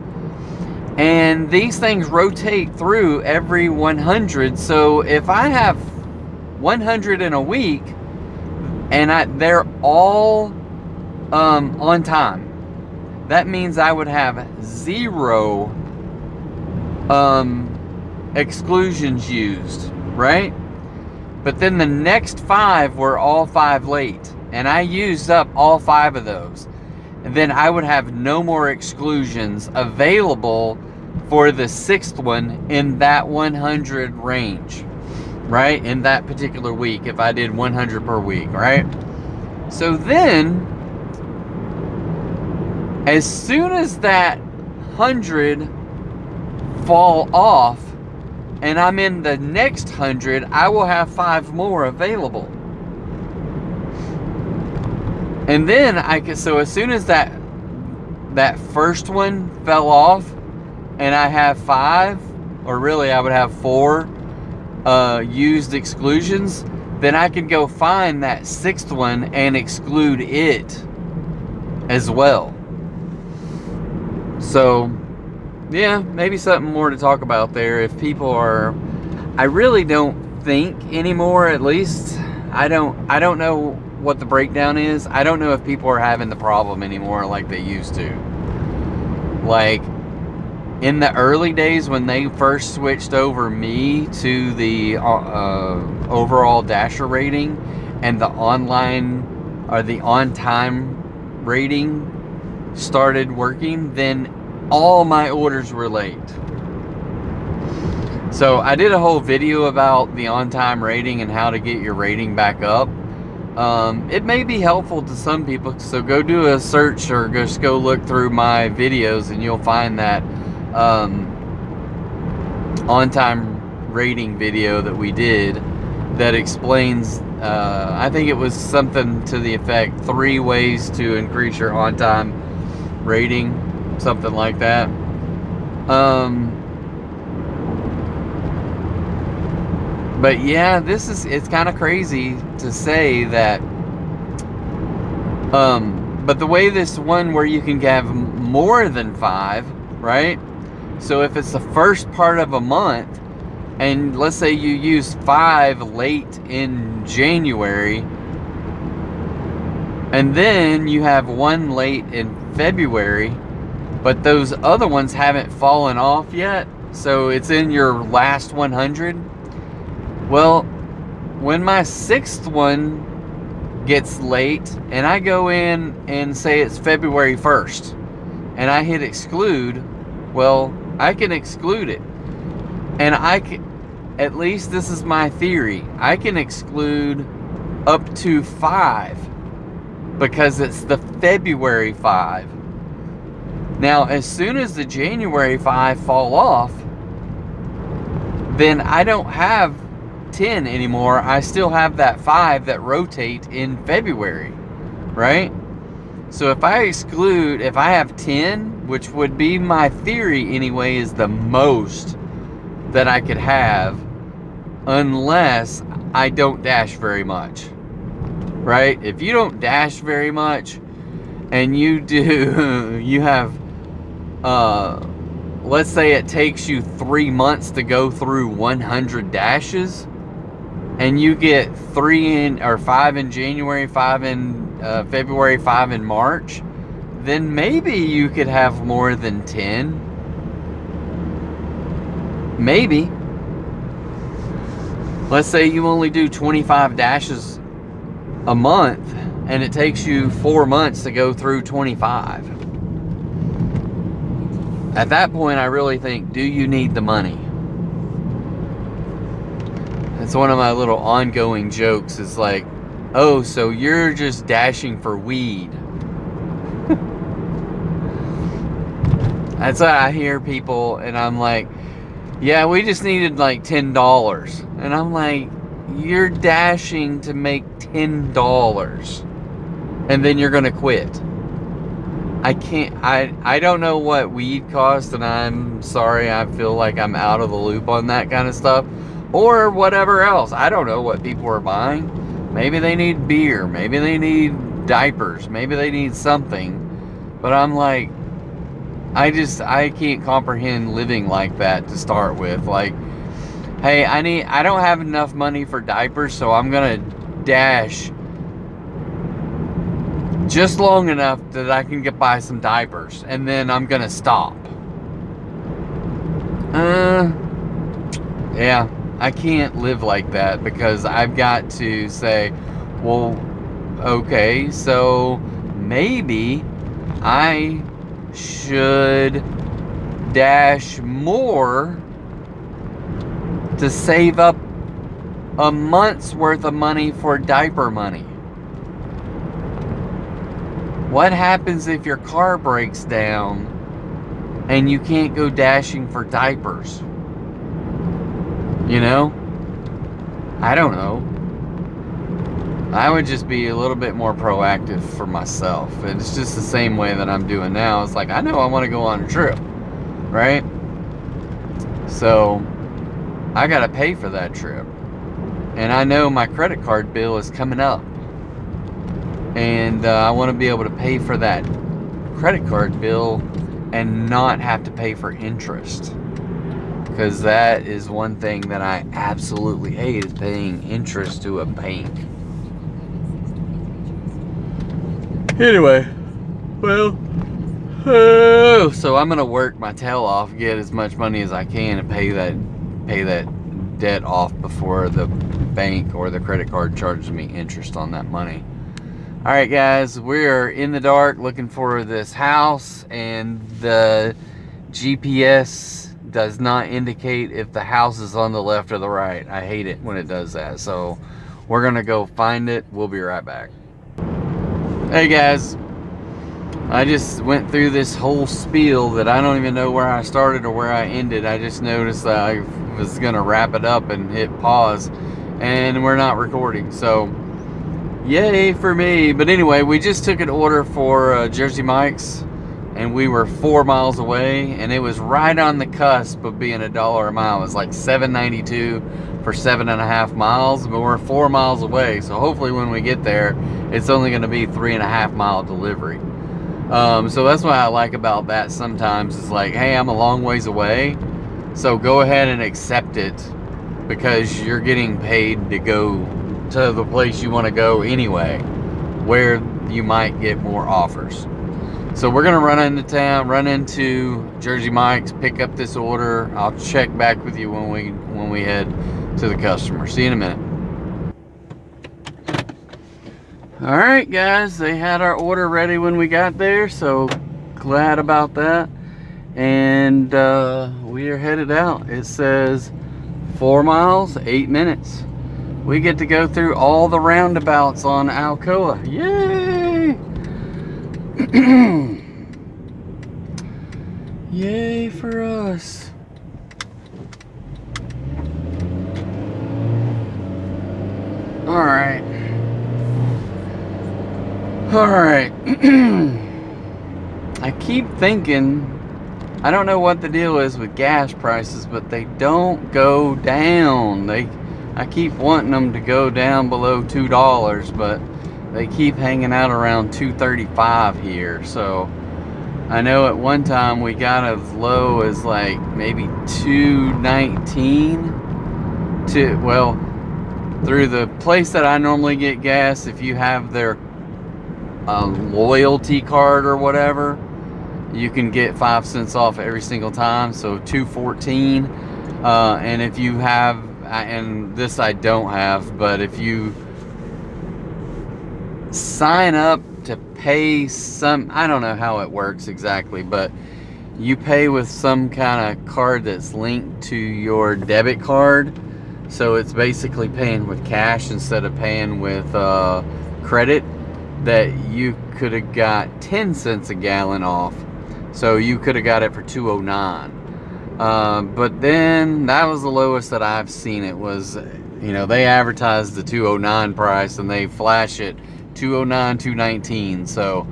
And these things rotate through every 100. So if I have 100 in a week, and they're all on time, that means I would have 0 exclusions used, right? But then the next 5 were all 5 late, and I used up all 5 of those. And then I would have no more exclusions available for the 6th one in that 100 range, right? In that particular week, if I did 100 per week, right? So then, as soon as that 100 fall off and I'm in the next 100, I will have 5 more available. And then so as soon as that first one fell off and I have 5, or really I would have 4 used exclusions, then I could go find that 6th one and exclude it as well. So yeah, maybe something more to talk about there. If people are, I really don't think anymore, at least I don't know what the breakdown is. I don't know if people are having the problem anymore like they used to. Like in the early days when they first switched over me to the overall Dasher rating and the online or the on-time rating started working, then all my orders were late. So I did a whole video about the on-time rating and how to get your rating back up. It may be helpful to some people, so go do a search or just go look through my videos and you'll find that on-time rating video that we did that explains, I think it was something to the effect 3 ways to increase your on-time rating, something like that. But yeah, it's kind of crazy to say that, but the way this one where you can have more than 5, right? So if it's the first part of a month, and let's say you use 5 late in January, and then you have 1 late in February, but those other ones haven't fallen off yet, so it's in your last 100. Well, when my 6th one gets late and I go in and say it's February 1st and I hit exclude, well, I can exclude it. And I can, at least this is my theory, I can exclude up to 5 because it's the February 5. Now, as soon as the January 5 fall off, then I don't have 10 anymore. I still have that 5 that rotate in February, right? So if I have 10, which would be my theory anyway, is the most that I could have, unless I don't dash very much, right? If you don't dash very much and you have, let's say it takes you 3 months to go through 100 dashes, and you get 5 in January, 5 in February, 5 in March, then maybe you could have more than 10. Maybe. Let's say you only do 25 dashes a month, and it takes you 4 months to go through 25. At that point, I really think, do you need the money? It's one of my little ongoing jokes. It's like, oh, so you're just dashing for weed. That's why I hear people, and I'm like, yeah, we just needed like $10. And I'm like, you're dashing to make $10. And then you're going to quit. I don't know what weed costs, and I'm sorry, I feel like I'm out of the loop on that kind of stuff. Or whatever else. I don't know what people are buying. Maybe they need beer. Maybe they need diapers. Maybe they need something. But I'm like, I can't comprehend living like that to start with. Like, hey, I don't have enough money for diapers, so I'm gonna dash just long enough that I can buy some diapers, and then I'm gonna stop. Yeah, I can't live like that, because I've got to say, well, okay, so maybe I should dash more to save up a month's worth of money for diaper money. What happens if your car breaks down and you can't go dashing for diapers? You know? I don't know. I would just be a little bit more proactive for myself. And it's just the same way that I'm doing now. It's like, I know I want to go on a trip, right? So I got to pay for that trip. And I know my credit card bill is coming up. And I want to be able to pay for that credit card bill and not have to pay for interest. Because that is one thing that I absolutely hate, is paying interest to a bank. Anyway, well, so I'm gonna work my tail off, get as much money as I can, and pay that debt off before the bank or the credit card charges me interest on that money. All right, guys, we're in the dark looking for this house, and the GPS does not indicate if the house is on the left or the right. I hate it when it does that. So we're gonna go find it. We'll be right back. Hey guys, I just went through this whole spiel that I don't even know where I started or where I ended. I just noticed that I was gonna wrap it up and hit pause, and we're not recording, so yay for me. But anyway, we just took an order for Jersey Mike's, and we were 4 miles away, and it was right on the cusp of being $1 a mile. It was like $7.92 for 7.5 miles, but we're 4 miles away, so hopefully when we get there, it's only going to be 3.5 mile delivery. So that's what I like about that sometimes. It's like, hey, I'm a long ways away, so go ahead and accept it, because you're getting paid to go to the place you want to go anyway, where you might get more offers. So we're gonna run into town, run into Jersey Mike's, pick up this order. I'll check back with you when we head to the customer. See you in a minute. All right, guys, they had our order ready when we got there, so glad about that. And we are headed out. It says 4 miles, 8 minutes. We get to go through all the roundabouts on Alcoa. Yay! Yay for us. Alright. Alright. I keep thinking, I don't know what the deal is with gas prices, but they don't go down. I keep wanting them to go down below $2, but they keep hanging out around $2.35 here. So I know at one time we got as low as like maybe $2.19 well, through the place that I normally get gas. If you have their loyalty card or whatever, you can get 5 cents off every single time, so $2.14. And if you have, and this I don't have, but if you sign up to pay some, I don't know how it works exactly, but you pay with some kind of card that's linked to your debit card. So it's basically paying with cash instead of paying with credit. That you could have got 10 cents a gallon off. So you could have got it for $2.09. But then that was the lowest that I've seen. It was, they advertised the $2.09 price and they flash it $2.09, $2.19. So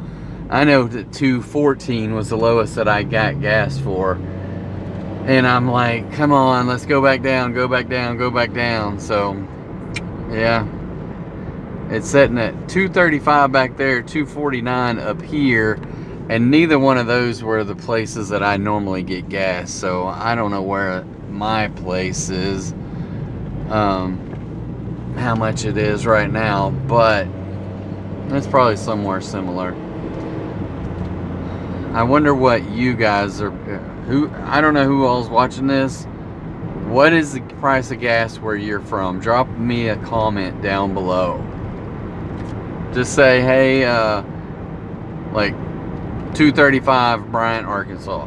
I know that $2.14 was the lowest that I got gas for. And I'm like, come on, let's go back down, go back down, go back down. So, yeah. It's sitting at $2.35 back there, $2.49 up here. And neither one of those were the places that I normally get gas. So, I don't know where my place is. How much it is right now. But it's probably somewhere similar. I wonder what you guys are... I don't know who all's watching this. What is the price of gas where you're from? Drop me a comment down below. Just say, hey, like 235 Bryant, Arkansas.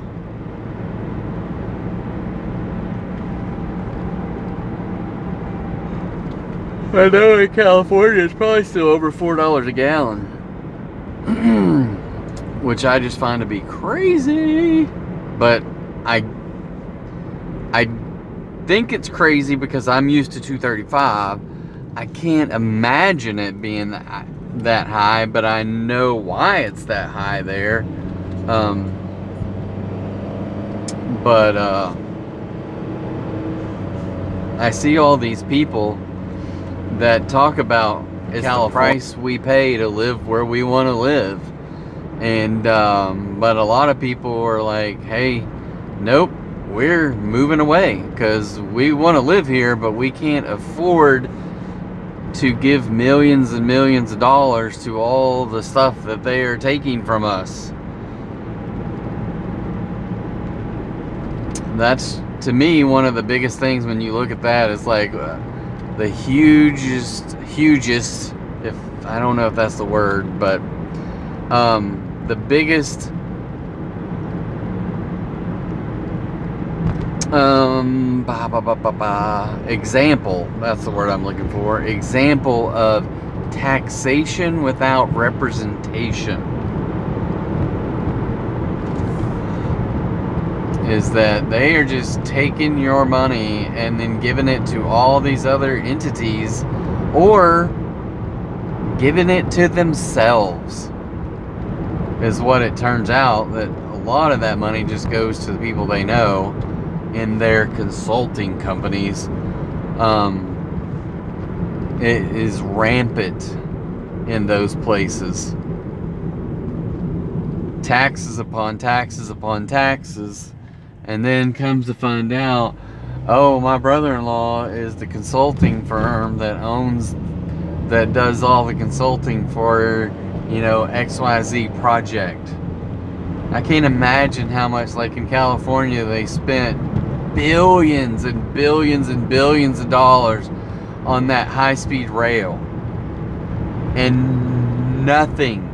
I know in California it's probably still over $4 a gallon. Which I just find to be crazy. But I think it's crazy because I'm used to 235. I can't imagine it being that high, but I know why it's that high there. But I see all these people that talk about it's the price we pay to live where we want to live. And but a lot of people are like, hey, nope, we're moving away because we want to live here, but we can't afford to give millions and millions of dollars to all the stuff that they are taking from us. That's, to me, one of the biggest things when you look at that is like the hugest, if I don't know if that's the word, but the biggest example, that's the word I'm looking for, example of taxation without representation is that they are just taking your money and then giving it to all these other entities or giving it to themselves. Is what it turns out, that a lot of that money just goes to the people they know in their consulting companies. It is rampant in those places. Taxes upon taxes upon taxes. And then comes to find out, oh, my brother-in-law is the consulting firm that does all the consulting for XYZ project. I can't imagine how much, like in California, they spent billions and billions and billions of dollars on that high-speed rail. And nothing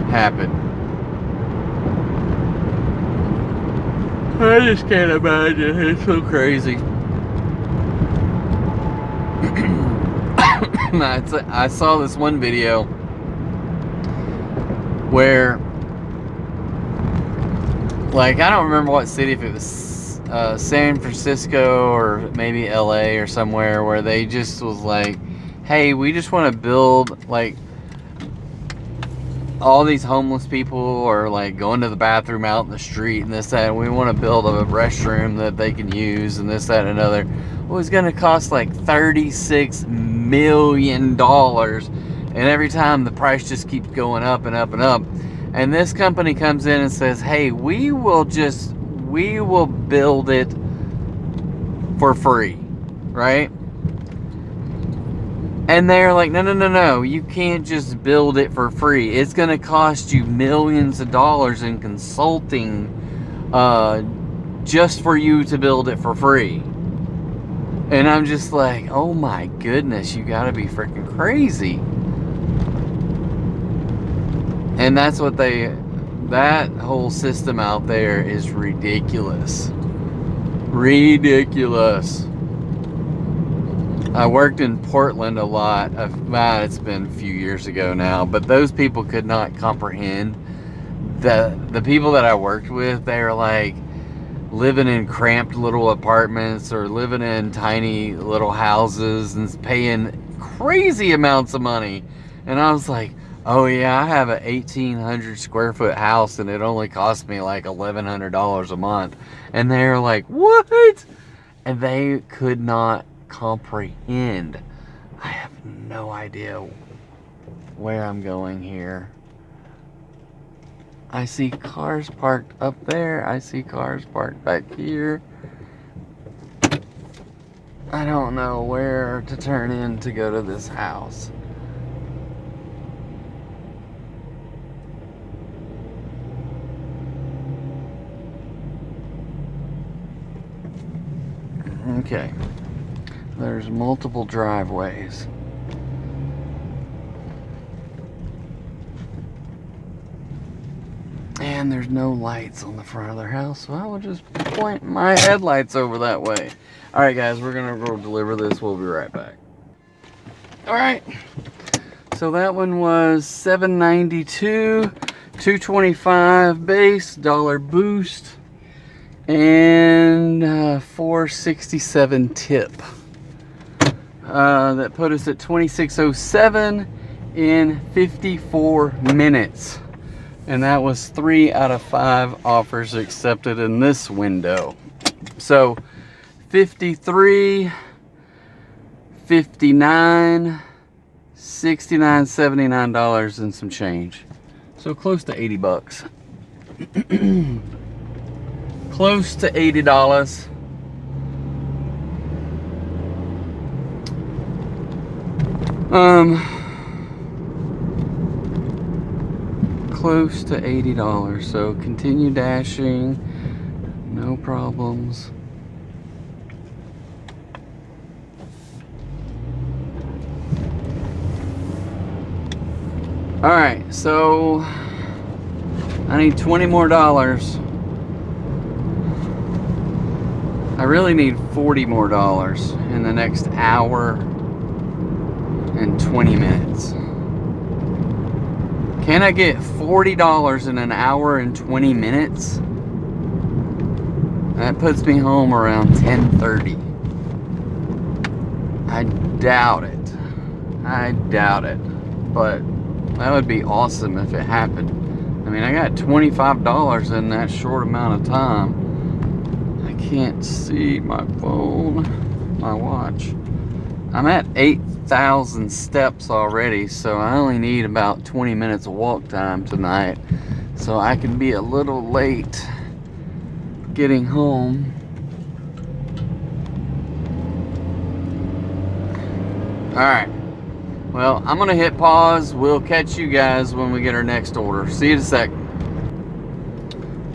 happened. I just can't imagine. It's so crazy. I saw this one video where, like, I don't remember what city, if it was San Francisco or maybe LA or somewhere, where they just was like, hey, we just want to build, like, all these homeless people are like going to the bathroom out in the street and this, that, and we want to build a restroom that they can use and this, that, and another. Well, it's going to cost like $36 million. And every time the price just keeps going up and up and up. And this company comes in and says, hey, we will build it for free, right? And they're like, no, you can't just build it for free. It's going to cost you millions of dollars in consulting just for you to build it for free. And I'm just like, oh my goodness, you gotta be freaking crazy. And that's what that whole system out there is ridiculous. Ridiculous. I worked in Portland a lot. It's been a few years ago now, but those people could not comprehend. The people that I worked with, they were like living in cramped little apartments or living in tiny little houses and paying crazy amounts of money. And I was like, oh yeah, I have an 1,800 square foot house and it only cost me like $1,100 a month. And they're like, what? And they could not comprehend. I have no idea where I'm going here. I see cars parked up there. I see cars parked back here. I don't know where to turn in to go to this house. Okay. There's multiple driveways. And there's no lights on the front of their house, so I will just point my headlights over that way. Alright guys, we're gonna go deliver this. We'll be right back. Alright. So that one was $7.92, $2.25 base, $1 boost, and $4.67 tip. That put us at $26.07 in 54 minutes. And that was 3 out of 5 offers accepted in this window. So 53, 59, 69, $79 and some change. So close to 80 bucks. Close to $80. Close to $80. So continue dashing, no problems. All right, so I need $20 more. I really need $40 more in the next hour and 20 minutes. Can I get $40 in an hour and 20 minutes? That puts me home around 10:30. I doubt it. I doubt it. But that would be awesome if it happened. I mean, I got $25 in that short amount of time. I can't see my phone, my watch. I'm at 8,000 steps already, so I only need about 20 minutes of walk time tonight. So I can be a little late getting home. Alright. Well, I'm going to hit pause. We'll catch you guys when we get our next order. See you in a sec.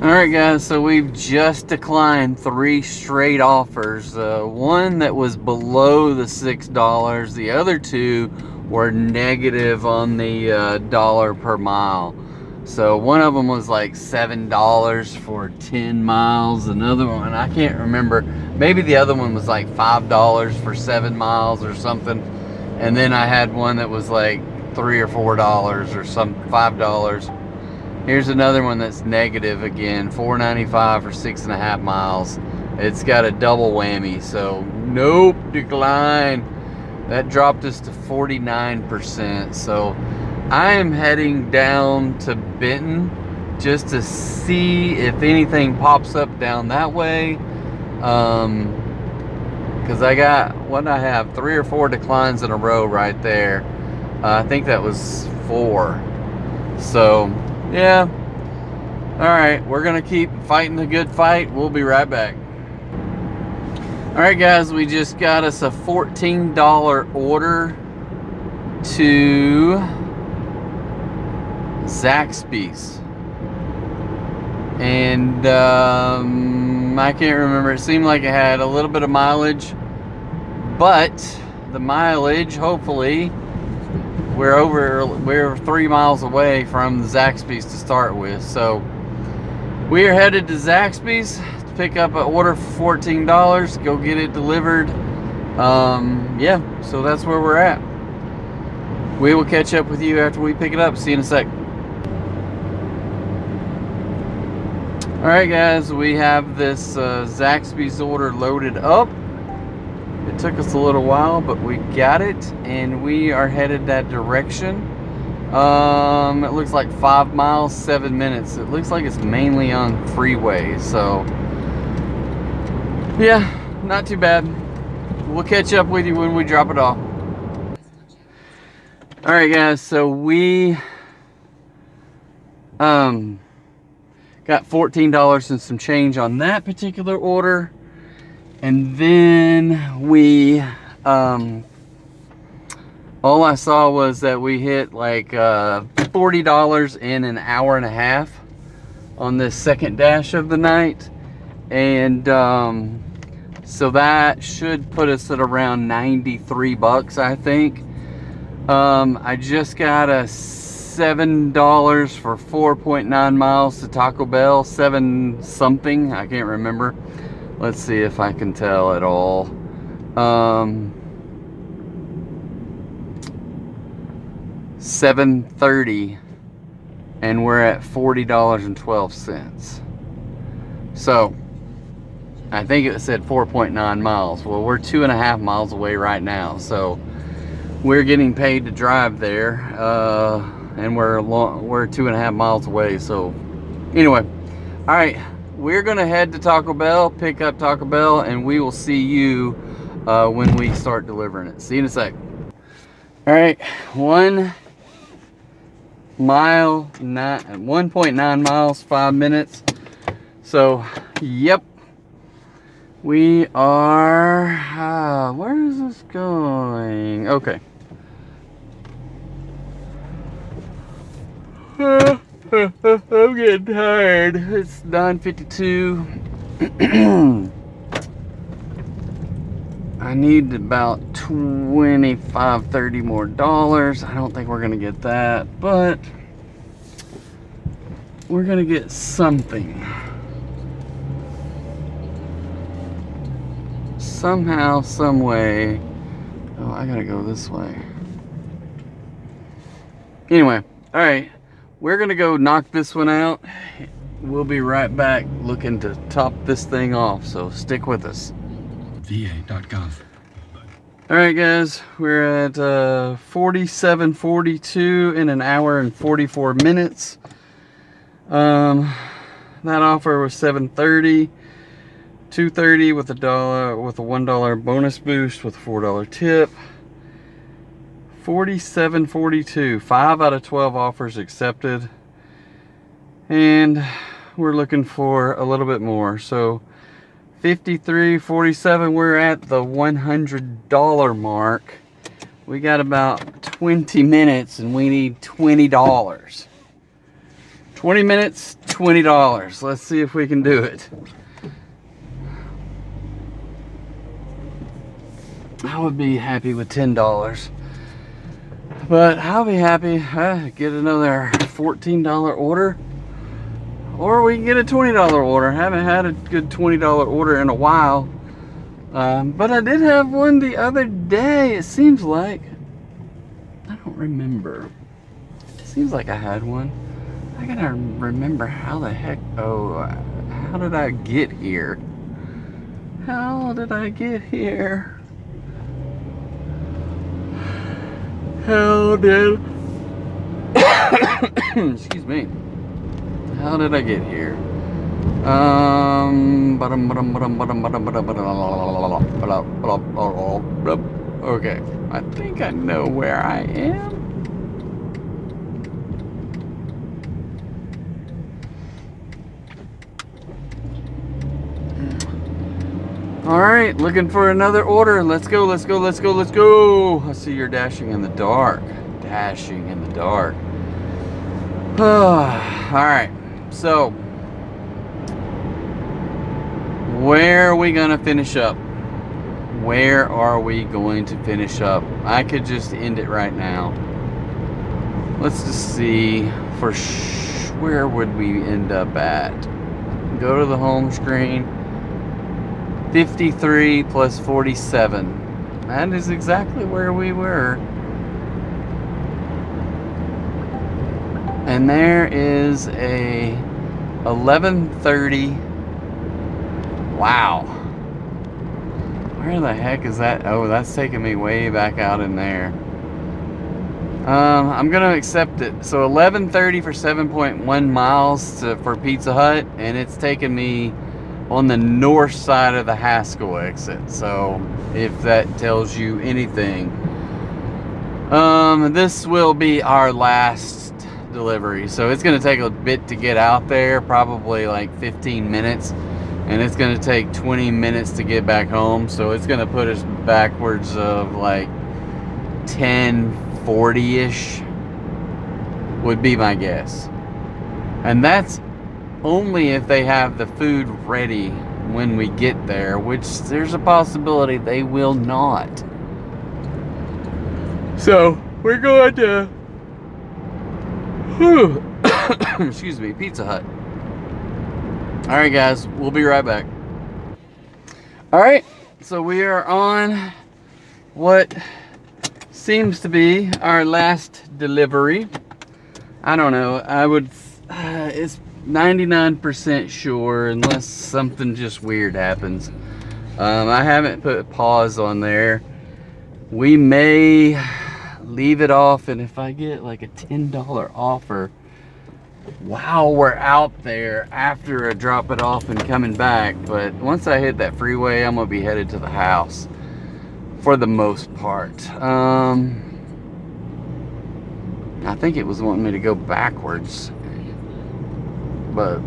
Alright guys, so we've just declined 3 straight offers. One that was below the $6. The other 2 were negative on the dollar per mile. So one of them was like $7 for 10 miles. Another one, I can't remember. Maybe the other one was like $5 for 7 miles or something. And then I had one that was like $3 or $4 or some $5. Here's another one that's negative again, $4.95 for 6.5 miles. It's got a double whammy, so nope, decline. That dropped us to 49%. So I am heading down to Benton just to see if anything pops up down that way. Because I got, what I have, 3 or 4 declines in a row right there. I think that was 4. So yeah. Alright, we're going to keep fighting the good fight. We'll be right back. Alright guys, we just got us a $14 order to Zaxby's. and I can't remember. It seemed like it had a little bit of mileage, but the mileage, hopefully, we're 3 miles away from Zaxby's to start with. So we are headed to Zaxby's to pick up an order for $14, go get it delivered. Yeah, so that's where we're at. We will catch up with you after we pick it up. See you in a sec. Alright guys, we have this Zaxby's order loaded up. It took us a little while, but we got it, and we are headed that direction. It looks like 5 miles, 7 minutes. It looks like it's mainly on freeway, so yeah, not too bad. We'll catch up with you when we drop it off. Alright guys, so we got $14 and some change on that particular order. And then we, all I saw was that we hit like $40 in an hour and a half on this second dash of the night. And so that should put us at around 93 bucks, I think. I just got a $7 for 4.9 miles to Taco Bell, 7 something, I can't remember. Let's see if I can tell at all. $7.30, and we're at $40.12. So I think it said 4.9 miles. Well, we're 2.5 miles away right now, so we're getting paid to drive there, and we're 2.5 miles away. So anyway, all right, we're gonna head to Taco Bell, pick up Taco Bell, and we will see you when we start delivering it. See you in a sec. All right, 1.9 miles, 5 minutes. So yep, we are, where is this going? Okay. I'm getting tired. It's 9:52. I need about 25, 30 more dollars. I don't think we're gonna get that, but we're gonna get something. Somehow, some way. Oh, I gotta go this way. Anyway, all right. We're gonna go knock this one out. We'll be right back looking to top this thing off, so stick with us. va.gov. All right guys, we're at 47.42 in an hour and 44 minutes. That offer was $7.30, $2.30 with a $1 bonus boost with a $4 tip. 47.42, 5 out of 12 offers accepted, and we're looking for a little bit more. So 53.47, we're at the $100 mark. We got about 20 minutes and we need $20. 20 minutes, $20. Let's see if we can do it. I would be happy with $10. But I'll be happy get another $14 order, or we can get a $20 order. Haven't had a good $20 order in a while, but I did have one the other day. It seems like, I don't remember. It seems like I had one. I gotta remember how the heck. Oh, how did I get here? How did I get here? How did excuse me, how did I get here? Okay, I think I know where I am. All right, looking for another order. Let's go, let's go, let's go, let's go. I see you're dashing in the dark. Dashing in the dark. All right, so where are we gonna finish up? Where are we going to finish up? I could just end it right now. Let's just see where would we end up at? Go to the home screen. 53 plus 47. That is exactly where we were. And there is a 11:30. Wow. Where the heck is that? Oh, that's taking me way back out in there. I'm gonna accept it. So 11:30 for 7.1 miles for Pizza Hut, and it's taking me on the north side of the Haskell exit. So if that tells you anything, this will be our last delivery. So it's gonna take a bit to get out there, probably like 15 minutes. And it's going to take 20 minutes to get back home. So it's going to put us backwards of like 10:40-ish would be my guess. And that's only if they have the food ready when we get there, which there's a possibility they will not. So we're going to excuse me, Pizza Hut. All right, guys, we'll be right back. All right, so we are on what seems to be our last delivery. I don't know. It's 99% sure unless something just weird happens. I haven't put a pause on there. We may leave it off, and if I get like a $10 offer while we're out there after I drop it off and coming back. But once I hit that freeway, I'm gonna be headed to the house for the most part. I think it was wanting me to go backwards, but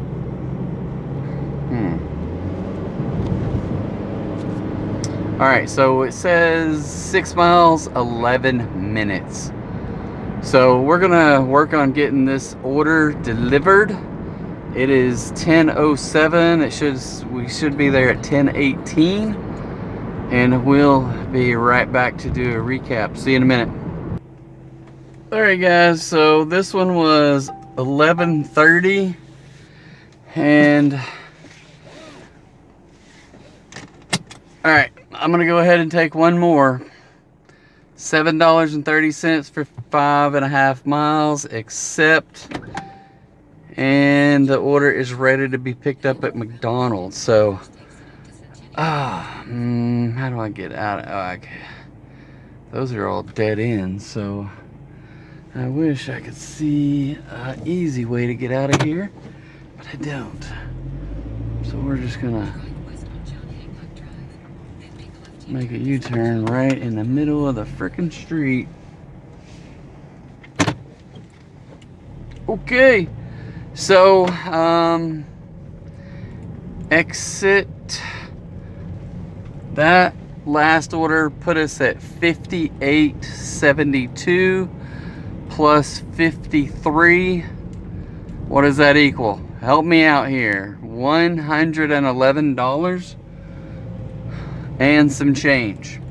all right, so it says 6 miles 11 minutes. So we're gonna work on getting this order delivered. It is 10:07. We should be there at 10:18, and we'll be right back to do a recap. See you in a minute. All right, guys. So this one was 11:30, and all right, I'm gonna go ahead and take one more. $7.30 for 5.5 miles, accept, and the order is ready to be picked up at McDonald's. So how do I get out? Those are all dead ends, so I wish I could see an easy way to get out of here, but I don't. So we're just gonna make a U-turn right in the middle of the frickin' street. Okay, so exit. That last order put us at 58.72 plus 53. What does that equal? Help me out here. $111 and some change.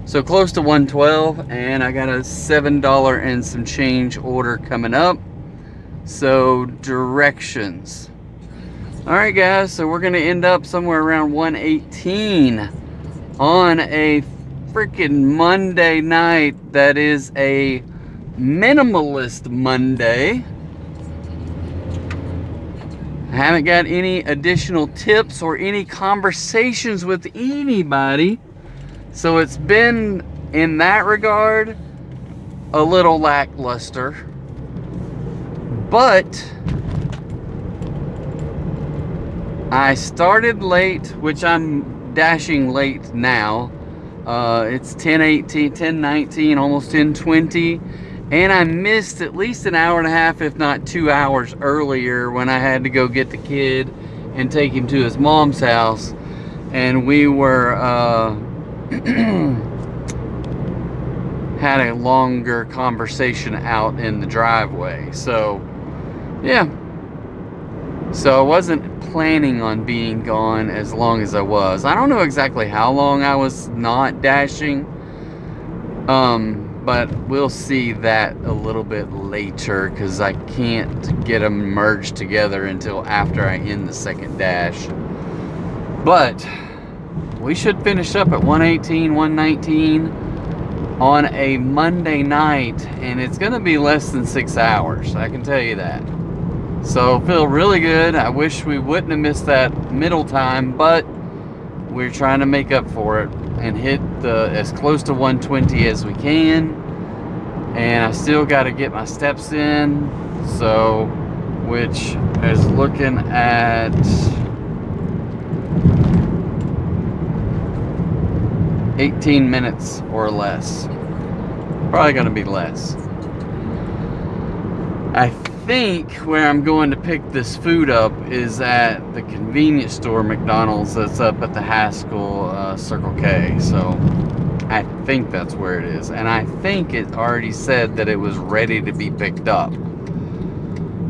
So close to 112, and I got a $7 and some change order coming up. So directions. All right, guys, so we're gonna end up somewhere around 118 on a freaking Monday night that is a Minimalist Monday. I haven't got any additional tips or any conversations with anybody. So it's been, in that regard, a little lackluster. But I started late, which I'm dashing late now. It's 10:18, 10:19, almost 10:20. And I missed at least an hour and a half, if not 2 hours earlier, when I had to go get the kid and take him to his mom's house. And we were, had a longer conversation out in the driveway. So, yeah. So I wasn't planning on being gone as long as I was. I don't know exactly how long I was not dashing, but we'll see that a little bit later because I can't get them merged together until after I end the second dash. But we should finish up at 118, 119 on a Monday night, and it's going to be less than 6 hours, I can tell you that. So feel really good. I wish we wouldn't have missed that middle time, but we're trying to make up for it and hit as close to 120 as we can. And I still got to get my steps in, so which is looking at 18 minutes or less. Probably going to be less. I think where I'm going to pick this food up is at the convenience store McDonald's that's up at the Haskell Circle K. So I think that's where it is. And I think it already said that it was ready to be picked up.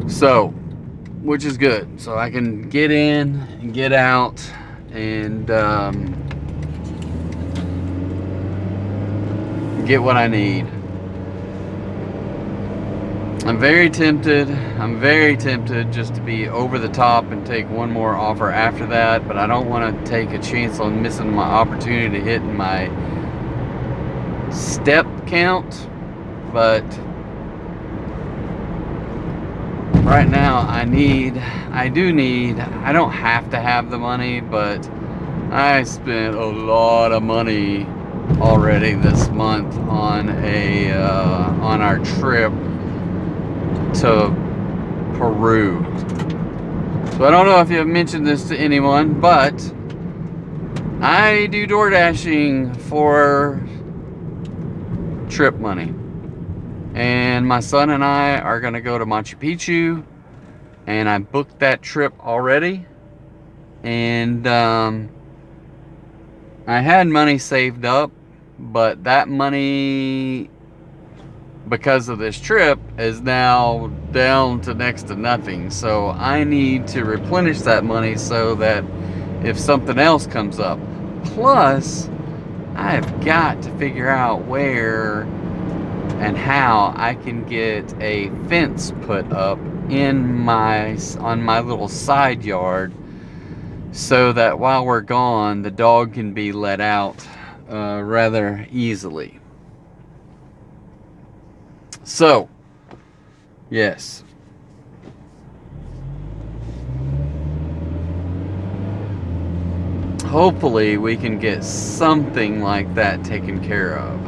So, which is good. So I can get in and get out and get what I need. I'm very tempted just to be over the top and take one more offer after that, but I don't want to take a chance on missing my opportunity to hit my step count. But right now I don't have to have the money, but I spent a lot of money already this month on our trip to Peru. So I don't know if you've mentioned this to anyone, but I do DoorDashing for trip money. And my son and I are going to go to Machu Picchu, and I booked that trip already. And I had money saved up, but that money, because of this trip, is now down to next to nothing. So I need to replenish that money so that if something else comes up. Plus, I've got to figure out where and how I can get a fence put up on my little side yard, so that while we're gone, the dog can be let out rather easily. So, yes. Hopefully we can get something like that taken care of.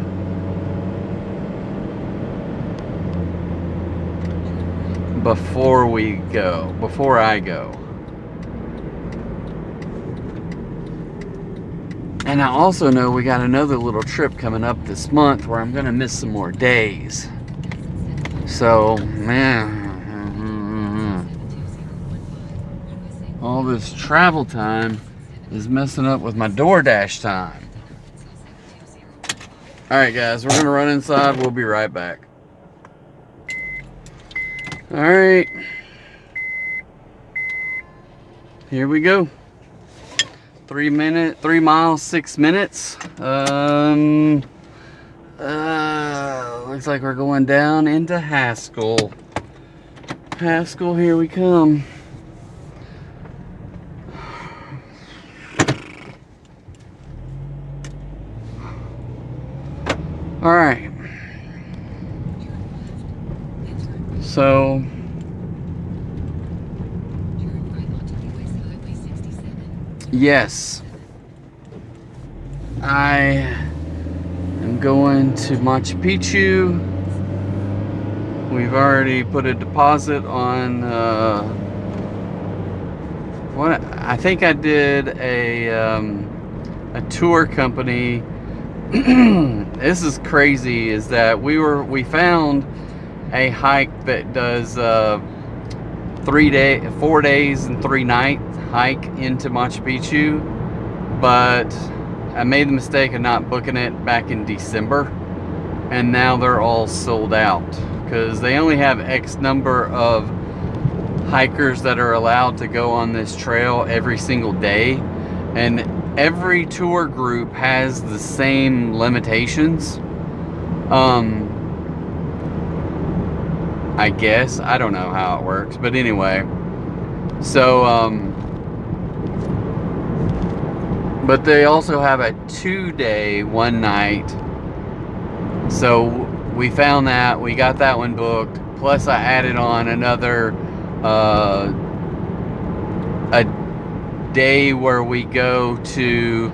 Before I go. And I also know we got another little trip coming up this month where I'm going to miss some more days. So, man, all this travel time is messing up with my DoorDash time. Alright guys, we're going to run inside. We'll be right back. Alright. Here we go. 3 miles, 6 minutes. Looks like we're going down into Haskell. Haskell, here we come. All right. So yes, I am going to Machu Picchu. We've already put a deposit on what I think I did a tour company. This is crazy, is that we found a hike that does 4 days and 3 nights hike into Machu Picchu, but I made the mistake of not booking it back in December, and now they're all sold out because they only have X number of hikers that are allowed to go on this trail every single day, and every tour group has the same limitations. I guess I don't know how it works, but anyway, so but they also have a 2-day 1-night. So we found that, we got that one booked, plus I added on another a day where we go to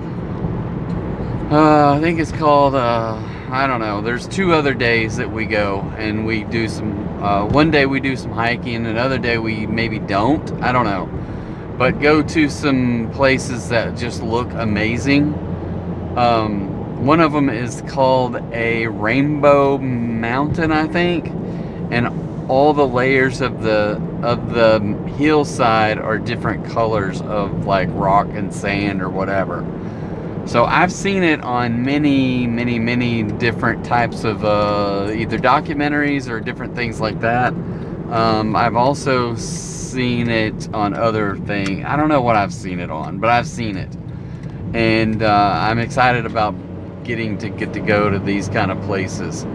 I think it's called I don't know, there's 2 other days that we go and we do some one day we do some hiking, another day we maybe don't, I don't know, but go to some places that just look amazing. One of them is called a Rainbow Mountain, I think, and all the layers of the hillside are different colors of like rock and sand or whatever. So I've seen it on many different types of either documentaries or different things like that. I've also seen it on other things. I don't know what I've seen it on, but I've seen it, and I'm excited about getting to go to these kind of places.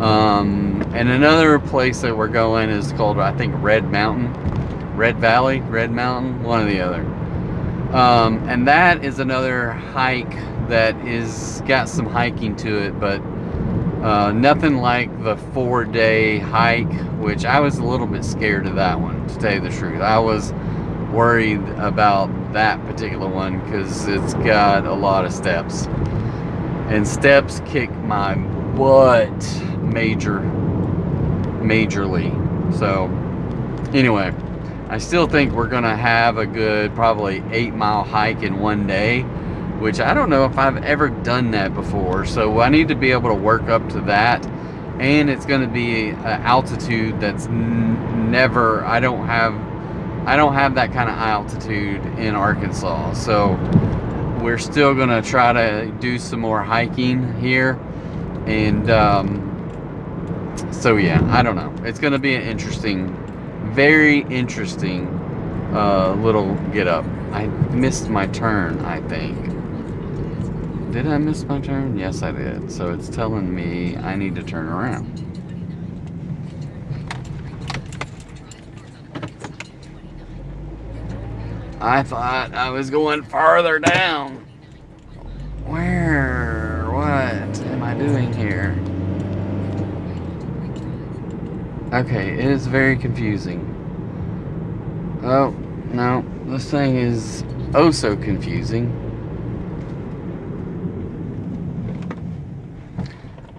And another place that we're going is called, I think, Red Valley, one or the other. And that is another hike that is got some hiking to it, but nothing like the 4-day hike, which I was a little bit scared of that one, to tell you the truth. I was worried about that particular one because it's got a lot of steps, and steps kick my butt majorly. So anyway, I still think we're gonna have a good probably 8-mile hike in one day, which I don't know if I've ever done that before, so I need to be able to work up to that. And it's going to be an altitude that's never, I don't have that kind of altitude in Arkansas, so we're still going to try to do some more hiking here. And so yeah, I don't know, it's going to be an interesting, very interesting little get up. I missed my turn, I think. Did I miss my turn? Yes, I did. So it's telling me I need to turn around. I thought I was going farther down. Where? What am I doing here? Okay, it is very confusing. Oh, no. This thing is oh so confusing.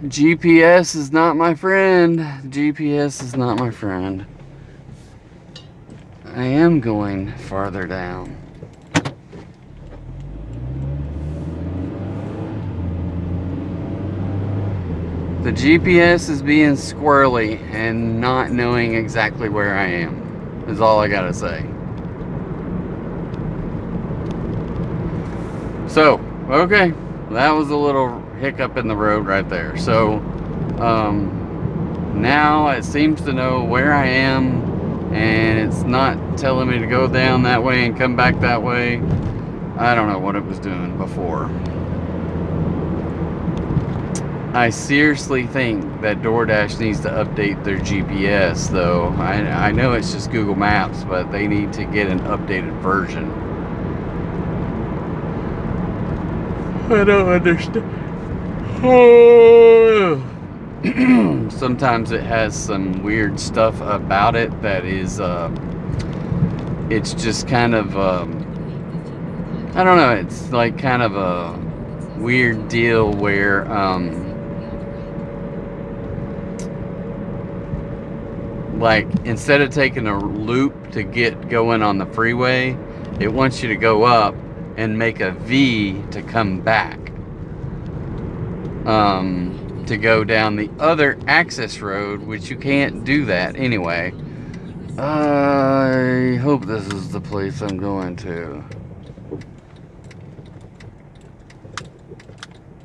GPS is not my friend. GPS is not my friend. I am going farther down. The GPS is being squirrely and not knowing exactly where I am, is all I gotta say. So, okay, that was a little hiccup in the road right there. So now it seems to know where I am, and it's not telling me to go down that way and come back that way. I don't know what it was doing before. I seriously think that DoorDash needs to update their GPS, though. I know it's just Google Maps, but they need to get an updated version. I don't understand. Oh. Sometimes it has some weird stuff about it that is it's just kind of I don't know, it's like kind of a weird deal where like instead of taking a loop to get going on the freeway, it wants you to go up and make a V to come back, to go down the other access road, which you can't do that anyway. I hope this is the place I'm going to.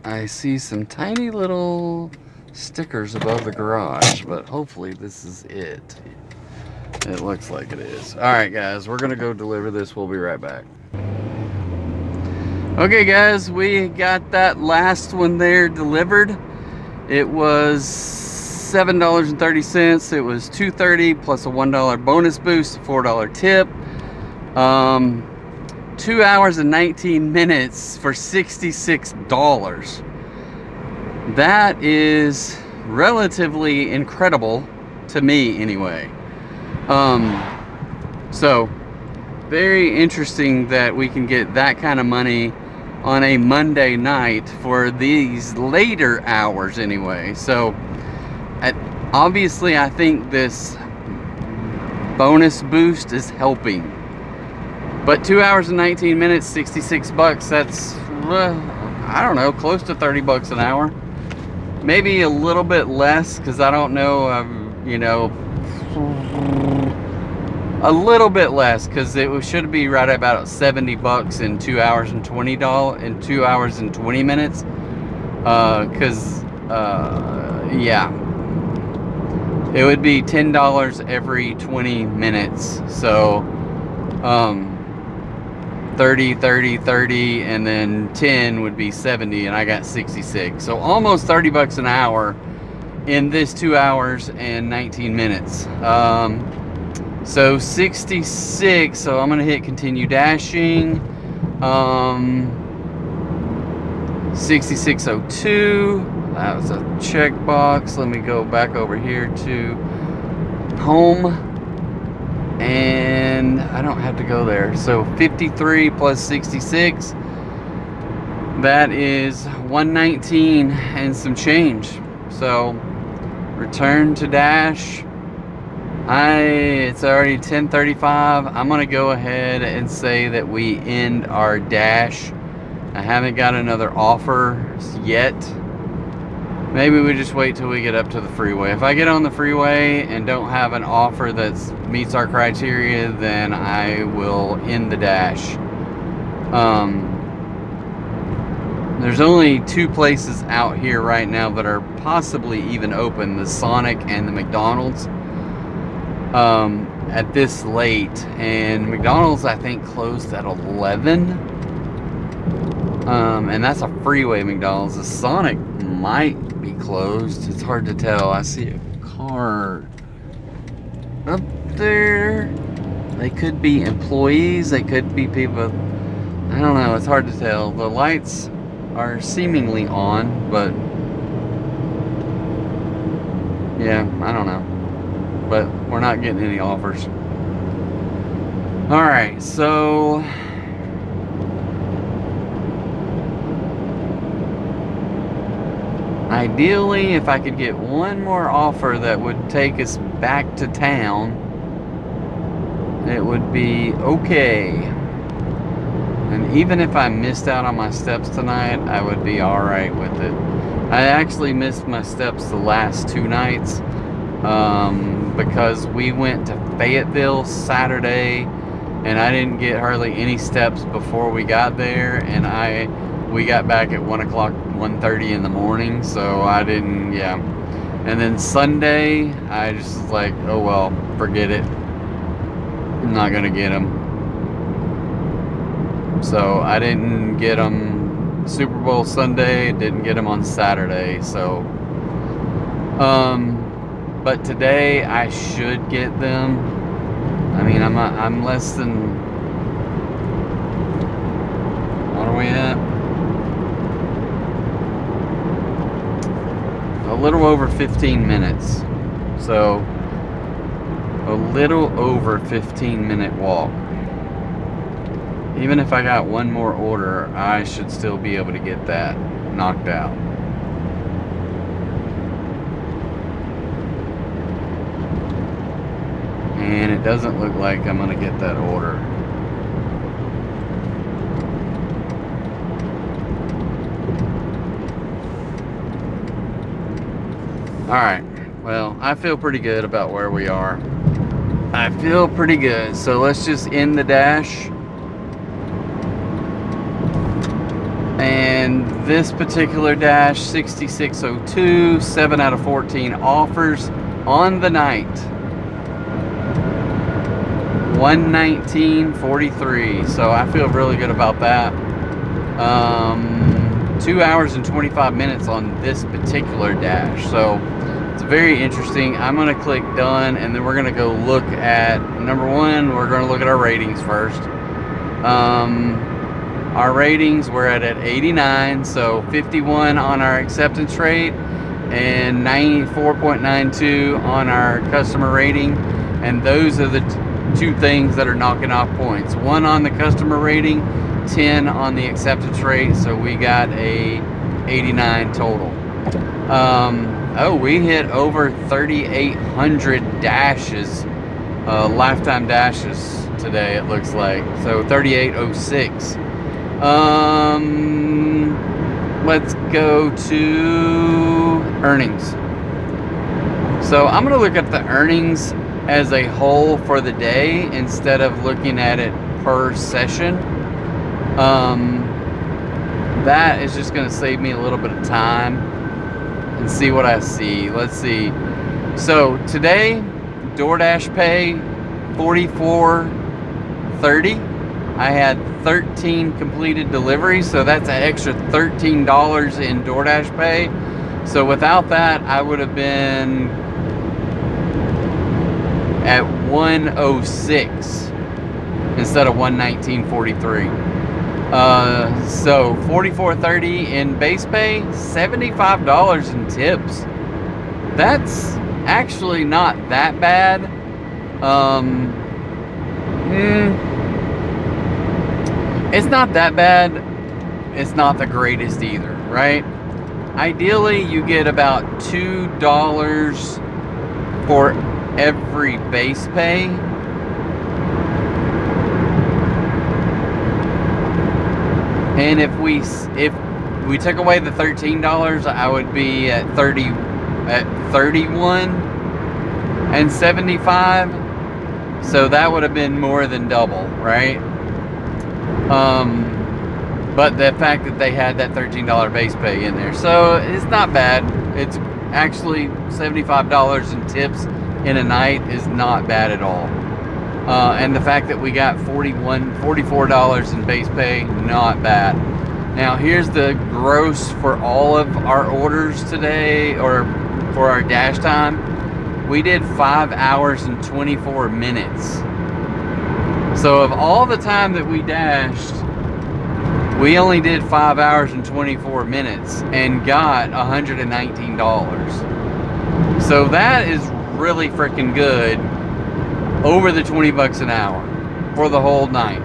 I see some tiny little stickers above the garage, but hopefully this is it. It looks like it is. All right, guys, we're gonna go deliver this. We'll be right back. Okay, guys, we got that last one there delivered. It was $7.30. It was $2.30 plus a $1 bonus boost, $4 tip. 2 hours and 19 minutes for $66. That is relatively incredible to me, anyway. So very interesting that we can get that kind of money on a Monday night for these later hours anyway. So obviously I think this bonus boost is helping, but 2 hours and 19 minutes, 66 bucks, that's I don't know, close to 30 bucks an hour, maybe a little bit less, because I don't know, you know, a little bit less, because it should be right about 70 bucks in 2 hours and 20 minutes, because yeah, it would be $10 every 20 minutes. So 30, 30, 30, and then 10 would be 70, and I got 66. So almost 30 bucks an hour in this 2 hours and 19 minutes. So 66, so I'm gonna hit continue dashing. 6602, that was a checkbox. Let me go back over here to home, and I don't have to go there. So 53 plus 66, that is 119 and some change. So return to dash. It's already 10:35. I'm gonna go ahead and say that we end our dash. I haven't got another offer yet. Maybe we just wait till we get up to the freeway. If I get on the freeway and don't have an offer that meets our criteria, then I will end the dash. There's only 2 places out here right now that are possibly even open, the Sonic and the McDonald's. At this late, and McDonald's I think closed at 11, and that's a freeway McDonald's. The Sonic might be closed, it's hard to tell. I see a car up there. They could be employees, they could be people, I don't know, it's hard to tell. The lights are seemingly on, but yeah, I don't know. But we're not getting any offers. Alright, so ideally, if I could get one more offer that would take us back to town, it would be okay. And even if I missed out on my steps tonight, I would be alright with it. I actually missed my steps the last 2 nights. Because we went to Fayetteville Saturday, and I didn't get hardly any steps before we got there, and we got back at 1:30 in the morning, so I didn't, yeah. And then Sunday, I just was like, oh well, forget it. I'm not gonna get them. So I didn't get them Super Bowl Sunday, didn't get them on Saturday, so but today I should get them. I mean, I'm less than, what are we at? A little over 15 minutes. So a little over 15-minute walk. Even if I got one more order, I should still be able to get that knocked out. And it doesn't look like I'm gonna get that order. Alright, well, I feel pretty good about where we are. I feel pretty good, so let's just end the dash. And this particular dash, 6602, 7 out of 14 offers on the night. 119.43. So I feel really good about that. 2 hours and 25 minutes on this particular dash. So it's very interesting. I'm going to click done, and then we're going to go look at, number one, we're going to look at our ratings first. Our ratings, we're at 89, so 51 on our acceptance rate and 94.92 on our customer rating. And those are the two things that are knocking off points. 1 on the customer rating, 10 on the acceptance rate, so we got a 89 total. Oh, we hit over 3,800 dashes, lifetime dashes today, it looks like. So 3,806. Let's go to earnings. So I'm gonna look at the earnings as a whole for the day instead of looking at it per session. That is just gonna save me a little bit of time and see what I see. Let's see. So today, DoorDash pay $44.30. I had 13 completed deliveries, so that's an extra $13 in DoorDash pay. So without that, I would have been at 106 instead of 119.43. So $44.30 in base pay, $75 in tips. That's actually not that bad. It's not that bad. It's not the greatest either, right? Ideally, you get about $2 for every base pay. And if we took away the $13, I would be at 31.75. So that would have been more than double, right? But the fact that they had that $13 base pay in there, so it's not bad. It's actually $75 in tips in a night is not bad at all. And the fact that we got $44 in base pay, not bad. Now here's the gross for all of our orders today, or for our dash time. We did 5 hours and 24 minutes. So of all the time that we dashed, we only did 5 hours and 24 minutes and got $119. So that is really freaking good, over the 20 bucks an hour for the whole night.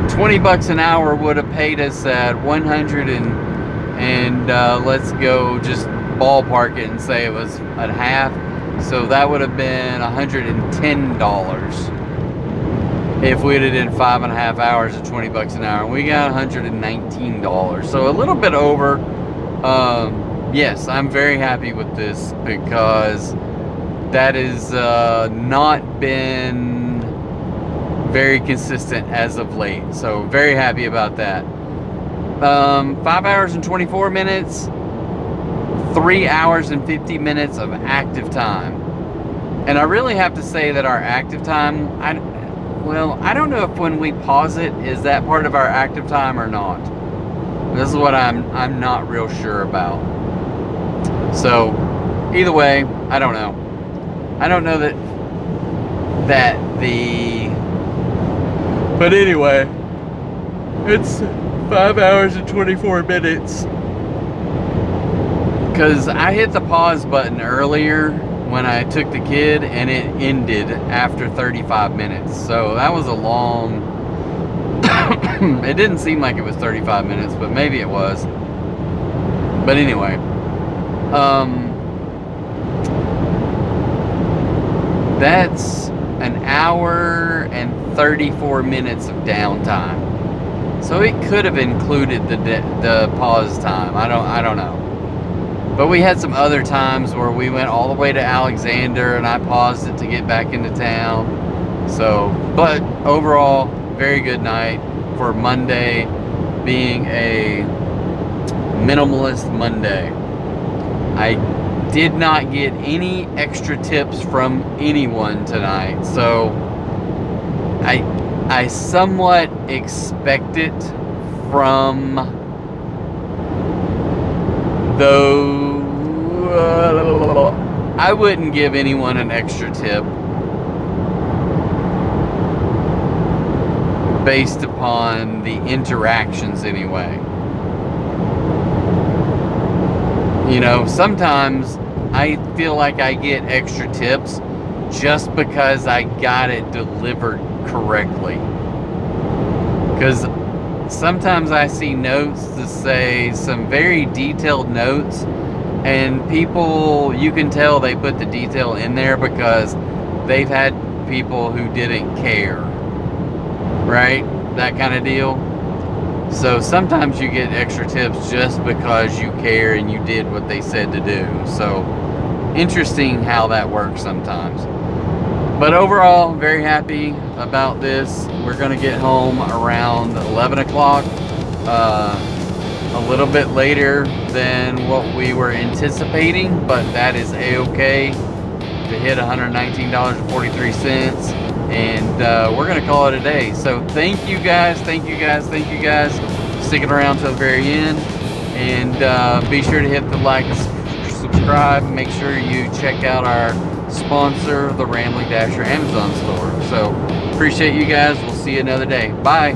20 bucks an hour would have paid us at 100 and let's go just ballpark it and say it was a half. So that would have been $110 if we'd have did 5.5 hours at 20 bucks an hour. We got $119. So a little bit over. Yes, I'm very happy with this because that has not been very consistent as of late. So very happy about that. 5 hours and 24 minutes, 3 hours and 50 minutes of active time. And I really have to say that our active time, I don't know if when we pause it, is that part of our active time or not. This is what I'm not real sure about. So either way, I don't know. I don't know but anyway, it's 5 hours and 24 minutes. Because I hit the pause button earlier when I took the kid, and it ended after 35 minutes. So that was a long... It didn't seem like it was 35 minutes, but maybe it was. But anyway. That's an hour and 34 minutes of downtime. So it could have included the pause time. I don't know. But we had some other times where we went all the way to Alexander and I paused it to get back into town. So, but overall, very good night for Monday being a Minimalist Monday. I did not get any extra tips from anyone tonight. So I somewhat expect it from though I wouldn't give anyone an extra tip based upon the interactions anyway. You know, sometimes I feel like I get extra tips just because I got it delivered correctly. Because sometimes I see notes that say some very detailed notes, and people, you can tell they put the detail in there because they've had people who didn't care, right? That kind of deal. So sometimes you get extra tips just because you care and you did what they said to do. So interesting how that works sometimes. But overall, very happy about this. We're going to get home around 11 o'clock, a little bit later than what we were anticipating, but that is a-okay to hit $119.43. And we're going to call it a day. So thank you guys, sticking around till the very end. And be sure to hit the like and subscribe. Make sure you check out our sponsor, the Rambling Dasher Amazon store. So appreciate you guys. We'll see you another day. Bye.